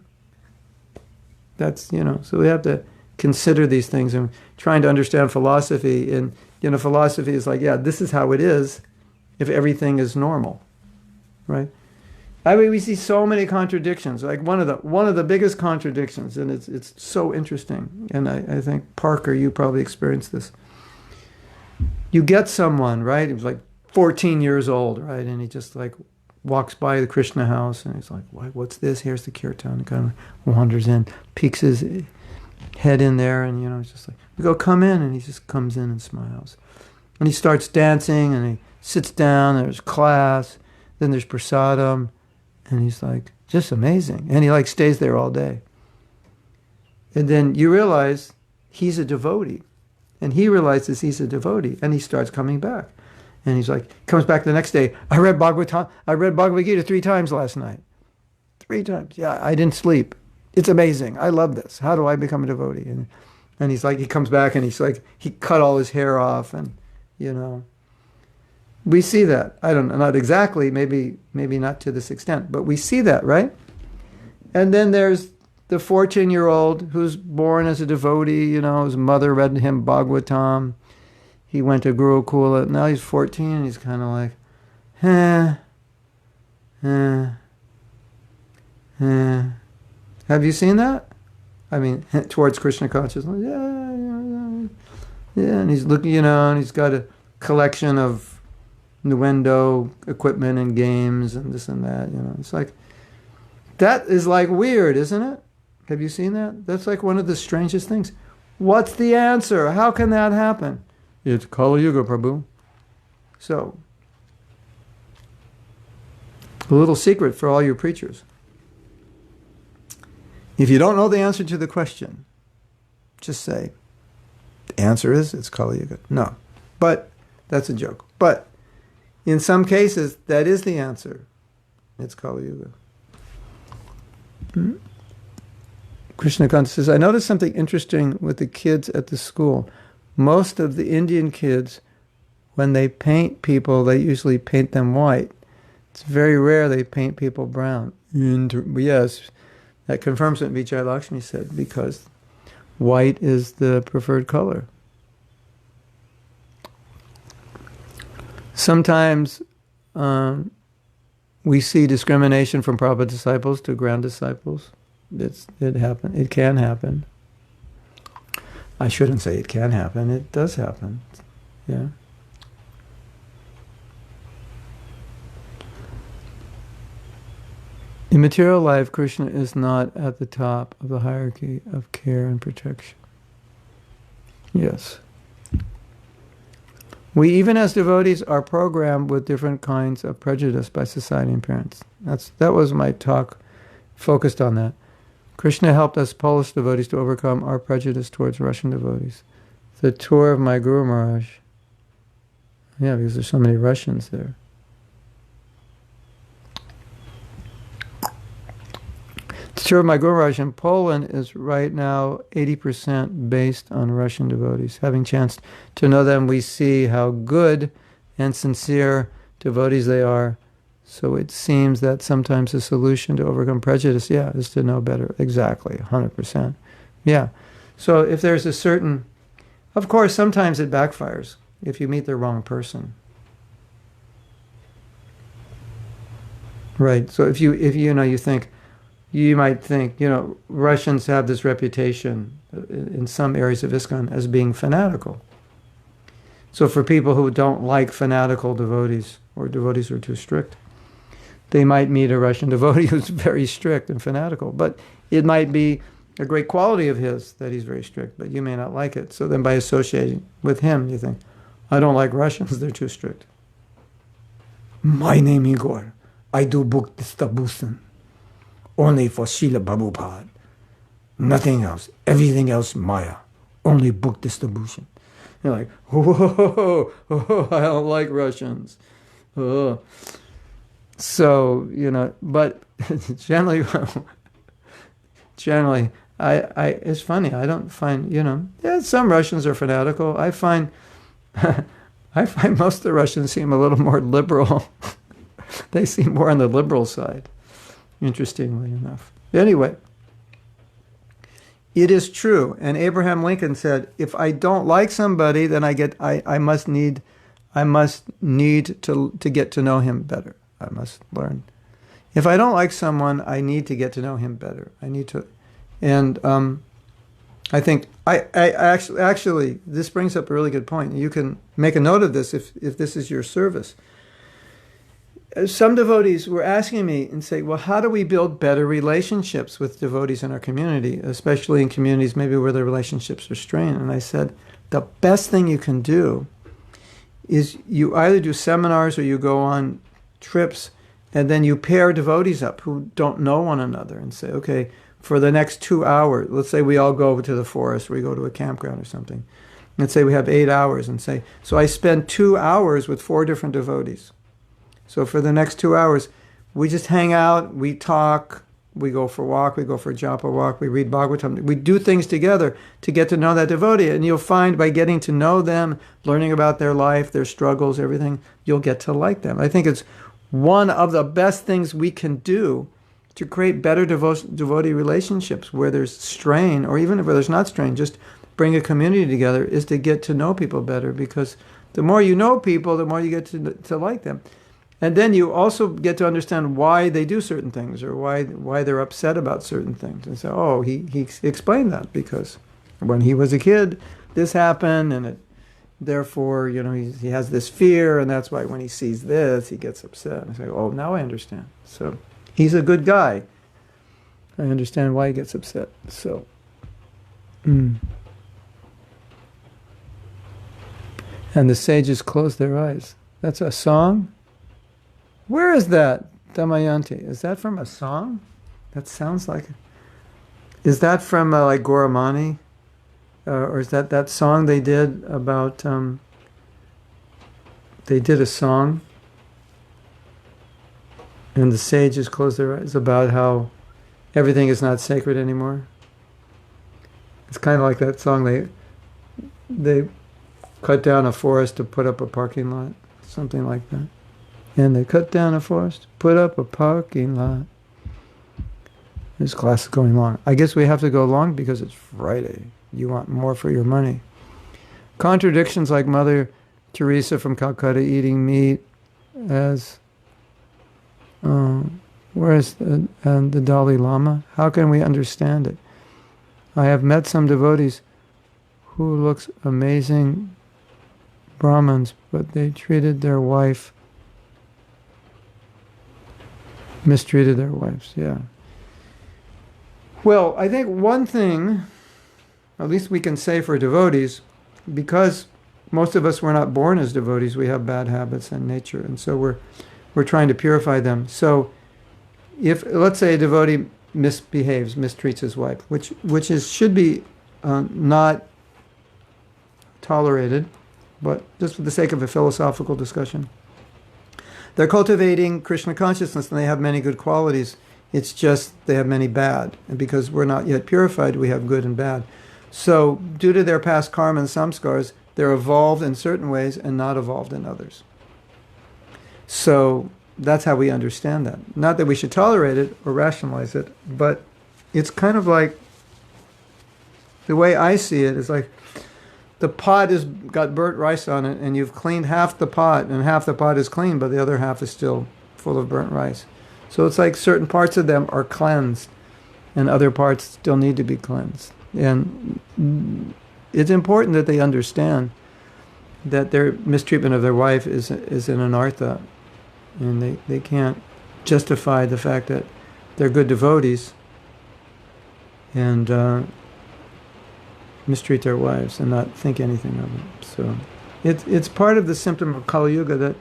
A: That's, so we have to consider these things and trying to understand philosophy. And, philosophy is like, yeah, this is how it is if everything is normal, right? I mean, we see so many contradictions. Like one of the biggest contradictions, and it's so interesting. And I think, Parker, you probably experienced this. You get someone, right? He was like 14 years old, right? And he just like walks by the Krishna house and he's like, what's this? Here's the kirtan. He kind of wanders in, peeks his head in there, and it's just like, we go, come in, and he just comes in and smiles. And he starts dancing and he sits down, there's class, then there's prasadam, and he's like, just amazing. And he like stays there all day. And then you realize he's a devotee. And he realizes he's a devotee, and he starts coming back. And he's like, comes back the next day, I read Bhagavad Gita 3 times last night. 3 times. Yeah, I didn't sleep. It's amazing. I love this. How do I become a devotee? And he's like, he comes back and he's like, he cut all his hair off, and we see that. I don't know, not exactly, maybe not to this extent, but we see that, right? And then there's the 14-year-old who's born as a devotee, his mother read him Bhagavatam. He went to Gurukula. Now he's 14 and he's kind of like, Have you seen that? I mean, towards Krishna consciousness. Yeah. And he's looking, and he's got a collection of innuendo equipment and games and this and that. It's like, that is like weird, isn't it? Have you seen that? That's like one of the strangest things. What's the answer? How can that happen? It's Kali Yuga, Prabhu. So, a little secret for all you preachers. If you don't know the answer to the question, just say, the answer is, it's Kali Yuga. No. But, that's a joke. But, in some cases, that is the answer. It's Kali Yuga. Krishna Kant says, I noticed something interesting with the kids at the school. Most of the Indian kids, when they paint people, they usually paint them white. It's very rare they paint people brown. Yes, that confirms what Vijay Lakshmi said, because white is the preferred color. Sometimes we see discrimination from Prabhupada disciples to ground disciples. It can happen. I shouldn't say it can happen. It does happen. Yeah. In material life, Krishna is not at the top of the hierarchy of care and protection. Yes. We, even as devotees, are programmed with different kinds of prejudice by society and parents. That was my talk, focused on that. Krishna helped us Polish devotees to overcome our prejudice towards Russian devotees. The tour of my Guru Maharaj. Yeah, because there's so many Russians there. The tour of my Guru Maharaj in Poland is right now 80% based on Russian devotees. Having chanced to know them, we see how good and sincere devotees they are. So it seems that sometimes the solution to overcome prejudice, is to know better. Exactly, 100%. Yeah. So if there's a certain, of course, sometimes it backfires if you meet the wrong person. Right. So if you think, you might think, Russians have this reputation in some areas of ISKCON as being fanatical. So for people who don't like fanatical devotees, or devotees who are too strict, they might meet a Russian devotee who's very strict and fanatical. But it might be a great quality of his that he's very strict, but you may not like it. So then by associating with him, you think, I don't like Russians, they're too strict. My name Igor. I do book distribution. Only for Srila Prabhupada. Nothing else. Everything else Maya. Only book distribution. You're like, whoa, I don't like Russians. Oh. So, but generally, it's funny. I don't find, some Russians are fanatical. I find most of the Russians seem a little more liberal. They seem more on the liberal side, interestingly enough. Anyway, it is true. And Abraham Lincoln said, if I don't like somebody, then I must need to get to know him better. I must learn. If I don't like someone, I need to get to know him better. I need to, and I think I actually this brings up a really good point. You can make a note of this if this is your service. Some devotees were asking me and say, well, how do we build better relationships with devotees in our community, especially in communities maybe where the relationships are strained? And I said, the best thing you can do is you either do seminars or you go on trips, and then you pair devotees up who don't know one another and say, okay, for the next 2 hours, let's say we all go over to the forest or we go to a campground or something. Let's say we have 8 hours and say, so I spend 2 hours with 4 different devotees. So for the next 2 hours, we just hang out, we talk, We go for a walk, we go for a japa walk, we read Bhagavatam. We do things together to get to know that devotee. And you'll find by getting to know them, learning about their life, their struggles, everything, you'll get to like them. I think it's one of the best things we can do to create better devotee relationships where there's strain, or even if there's not strain, just bring a community together, is to get to know people better, because the more you know people, the more you get to like them. And then you also get to understand why they do certain things, or why they're upset about certain things. And so, oh, he explained that because when he was a kid, this happened, and therefore, he has this fear, and that's why when he sees this, he gets upset. And I say, oh, now I understand. So he's a good guy. I understand why he gets upset. So, And the sages close their eyes. That's a song? Where is that, Damayanti? Is that from a song? That sounds like... Is that from like Goramani? Or is that song they did about... they did a song, and the sages close their eyes, about how everything is not sacred anymore. It's kind of like that song. They cut down a forest to put up a parking lot. Something like that. And they cut down a forest, put up a parking lot. This class is going long. I guess we have to go long because it's Friday. You want more for your money. Contradictions like Mother Teresa from Calcutta eating meat as... where is the Dalai Lama? How can we understand it? I have met some devotees who looks amazing Brahmins, but they treated their wife... mistreated their wives, yeah. Well, I think one thing, at least we can say for devotees, because most of us were not born as devotees, we have bad habits and nature, and so we're trying to purify them. So if, let's say, a devotee misbehaves, mistreats his wife, which should be not tolerated, but just for the sake of a philosophical discussion. They're cultivating Krishna consciousness, and they have many good qualities. It's just they have many bad. And because we're not yet purified, we have good and bad. So due to their past karma and samskars, they're evolved in certain ways and not evolved in others. So that's how we understand that. Not that we should tolerate it or rationalize it, but it's kind of like, the way I see it is like, the pot has got burnt rice on it, and you've cleaned half the pot, and half the pot is clean, but the other half is still full of burnt rice. So it's like certain parts of them are cleansed, and other parts still need to be cleansed. And it's important that they understand that their mistreatment of their wife is an anartha, and they can't justify the fact that they're good devotees and mistreat their wives and not think anything of it. So it's part of the symptom of Kali Yuga, that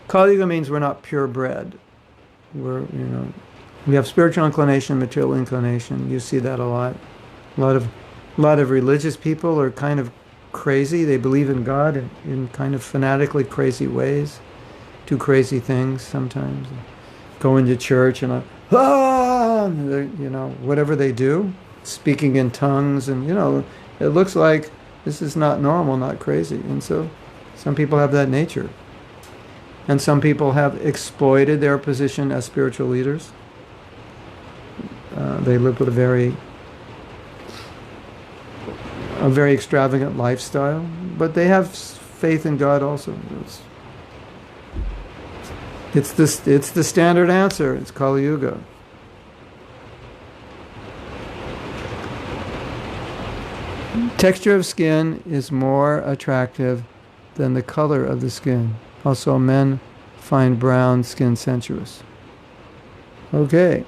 A: Kali Yuga means we're not purebred. We have spiritual inclination, material inclination. You see that a lot. A lot of religious people are kind of crazy. They believe in God in kind of fanatically crazy ways, do crazy things sometimes, go into church and whatever they do, speaking in tongues, and it looks like this is not normal, not crazy. And so some people have that nature, and some people have exploited their position as spiritual leaders. They live with a very extravagant lifestyle, but they have faith in God also. It's the standard answer. It's Kali Yuga. Texture of skin is more attractive than the color of the skin. Also, men find brown skin sensuous. Okay.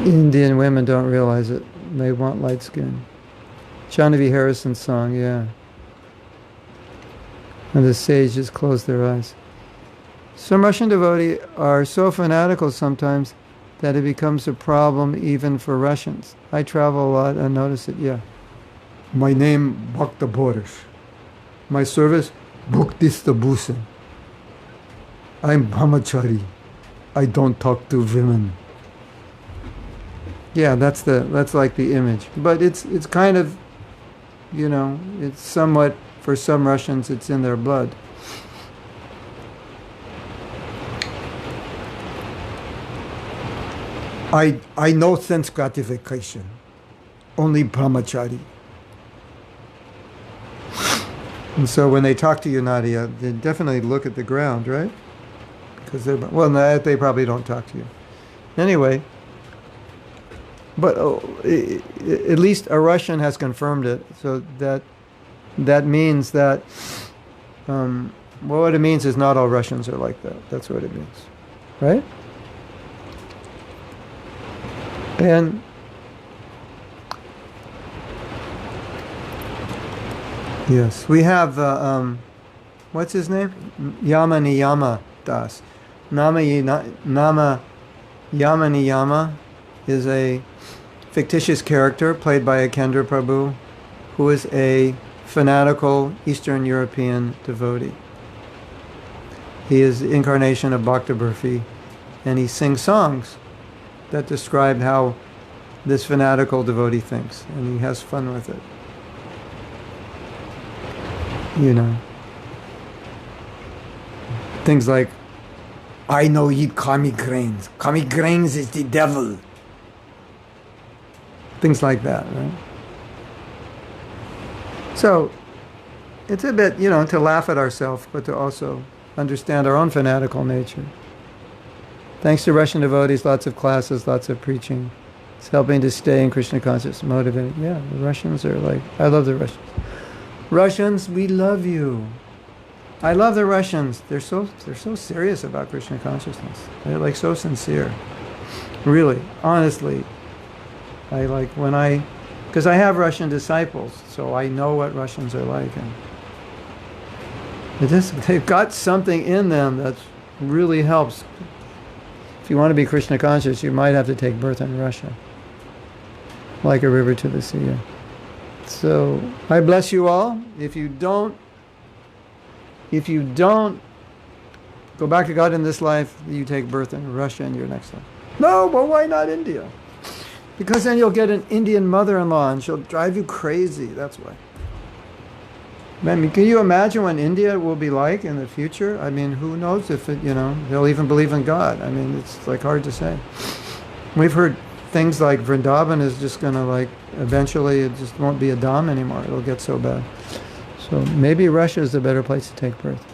A: Indian women don't realize it. They want light skin. Shanavi Harrison's song, yeah. And the sages close their eyes. Some Russian devotees are so fanatical sometimes that it becomes a problem even for Russians. I travel a lot and notice it, yeah. My name Bhakta Boris. My service Bhuktistabusan. I'm brahmachari. I don't talk to women. Yeah, that's like the image. But it's kind of, it's somewhat, for some Russians, it's in their blood. I know sense gratification. Only brahmachari. And so when they talk to you, Nadia, they definitely look at the ground, right? Because they probably don't talk to you. Anyway, but at least a Russian has confirmed it. So that means that, what it means is not all Russians are like that. That's what it means, right? And yes, we have, what's his name? Yama Niyama Das. Nama Yama Niyama is a fictitious character played by a Kendra Prabhu, who is a fanatical Eastern European devotee. He is the incarnation of Bhakta Burfi, and he sings songs that describe how this fanatical devotee thinks, and he has fun with it. Things like, I know eat kami grains. Kami grains is the devil. Things like that, right? So, it's a bit, to laugh at ourselves, but to also understand our own fanatical nature. Thanks to Russian devotees, lots of classes, lots of preaching. It's helping to stay in Krishna consciousness, motivated. Yeah, the Russians are like, I love the Russians. Russians, we love you. I love the Russians. They're so serious about Krishna consciousness. They're like so sincere. Really, honestly. Because I have Russian disciples, so I know what Russians are like, and they've got something in them that really helps. If you want to be Krishna conscious, you might have to take birth in Russia, like a river to the sea. So I bless you all. If you don't go back to God in this life, you take birth in Russia in your next life. No, but why not India? Because then you'll get an Indian mother-in-law and she'll drive you crazy. That's why. I mean, can you imagine what India will be like in the future? I mean, who knows if they'll even believe in God. I mean, it's like hard to say. We've heard things like Vrindavan is just going to eventually it just won't be a Dham anymore. It'll get so bad. So maybe Russia is a better place to take birth.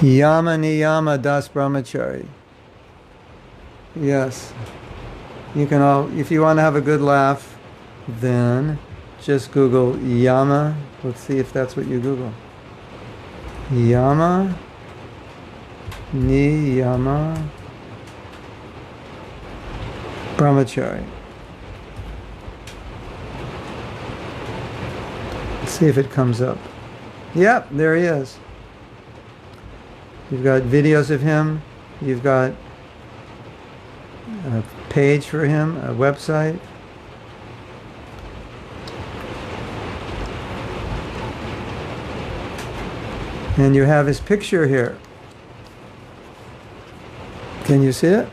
A: Yama Niyama Das Brahmachari. Yes. You can if you want to have a good laugh, then just Google Yama. Let's see if that's what you Google. Yama Niyama Brahmachari. Let's see if it comes up. Yep, there he is. You've got videos of him. You've got a page for him, a website. And you have his picture here. Can you see it?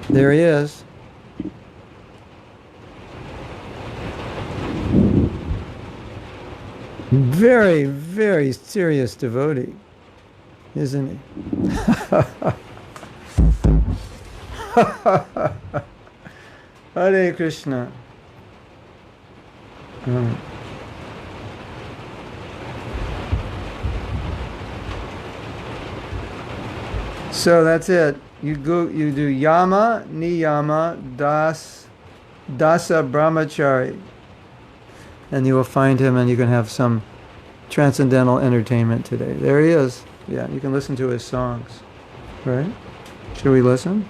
A: There he is. Very, very serious devotee, isn't he? Hare Krishna. So that's it. You do Yama Niyama Dasa Brahmachari, and you will find him, and you can have some transcendental entertainment today. There he is. Yeah, you can listen to his songs. Right? Should we listen?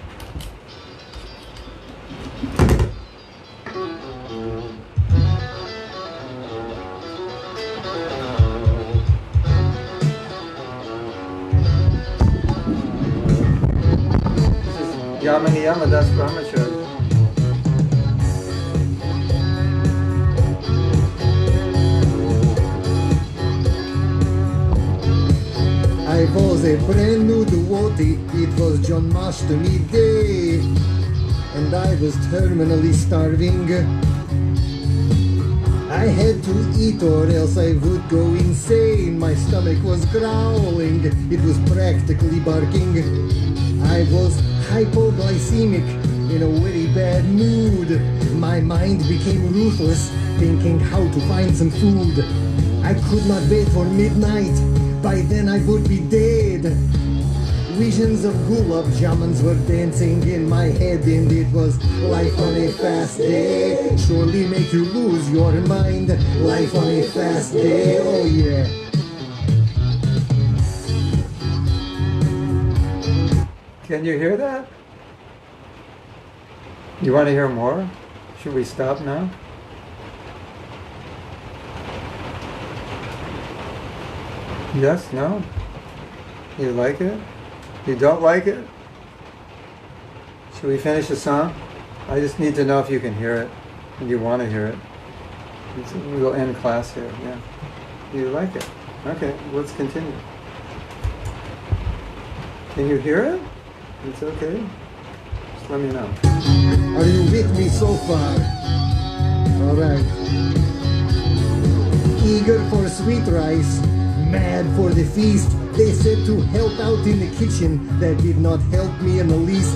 A: Yama Niyama Das Brahmachari.
B: I was a brand new devotee, it was Janmashtami day, and I was terminally starving. I had to eat or else I would go insane. My stomach was growling, it was practically barking. I was hypoglycemic, in a very bad mood. My mind became ruthless, thinking how to find some food. I could not wait for midnight, by then I would be dead. Visions of gulab jamans were dancing in my head, and it was life on a fast day. Surely make you lose your mind. Life on a fast day, oh yeah.
A: Can you hear that? You want to hear more? Should we stop now? Yes? No? You like it? You don't like it? Should we finish the song? I just need to know if you can hear it and you want to hear it. We'll end class here, yeah. You like it? Okay, let's continue. Can you hear it? It's okay. Just let me know.
B: Are you with me so far? Alright. Eager for sweet rice, mad for the feast. They said to help out in the kitchen, that did not help me in the least.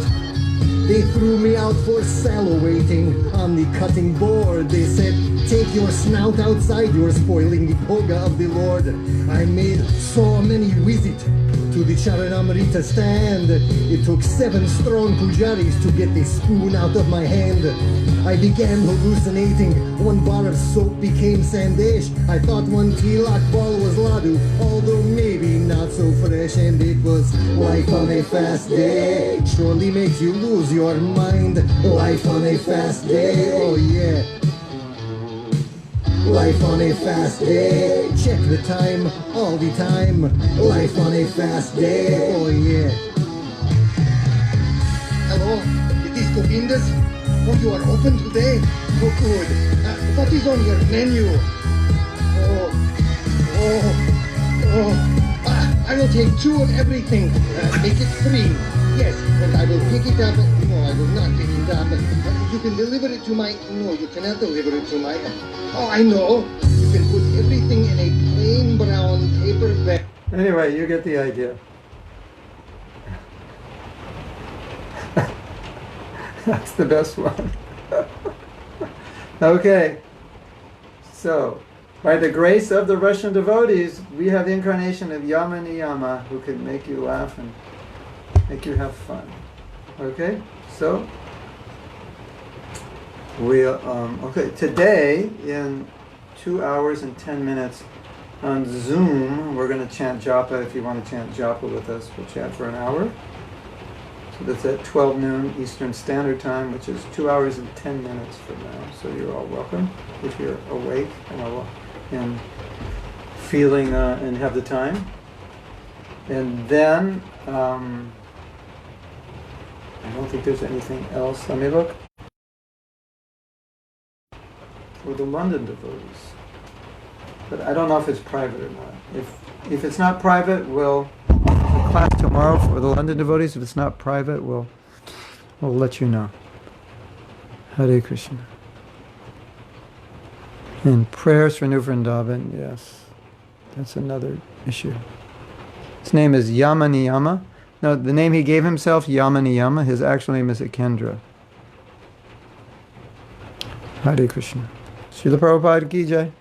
B: They threw me out for salivating on the cutting board. They said, take your snout outside, you're spoiling the bhoga of the Lord. I made so many visits to the Charanamrita stand. It took 7 strong pujaris to get the spoon out of my hand. I began hallucinating. 1 bar of soap became sandesh. I thought 1 tilak ball was ladu, although maybe not so fresh. And it was life on a fast day. Surely makes you lose your mind. Life on a fast day, oh yeah. Life on a fast day. Check the time all the time. Life on a fast day, oh yeah. Hello, it is Govindas. Oh, you are open today? Oh, good. What is on your menu? I will take 2 of everything. Make it 3. Yes, and I will pick it up. No, I will not pick it up. You can deliver it to my... No, you cannot deliver it to my... Oh, I know. You can put everything in a plain brown paper bag.
A: Anyway, you get the idea. That's the best one. Okay. So, by the grace of the Russian devotees, we have the incarnation of Yama Niyama, who can make you laugh and make you have fun. Okay? So, okay, today, in 2 hours and 10 minutes on Zoom, we're going to chant japa. If you want to chant japa with us, we'll chat for an hour. So that's at 12 noon Eastern Standard Time, which is 2 hours and 10 minutes from now. So you're all welcome if you're awake and feeling and have the time. And then, I don't think there's anything else. Let me look. For the London devotees. But I don't know if it's private or not. If it's not private, we'll class tomorrow for the London devotees. If it's not private, we'll let you know. Hare Krishna. And prayers for New Vrindavan, yes. That's another issue. His name is Yama Niyama. No, the name he gave himself, Yama Niyama. His actual name is Ekendra. Hare Krishna. Srila Prabhupada Ki Jai.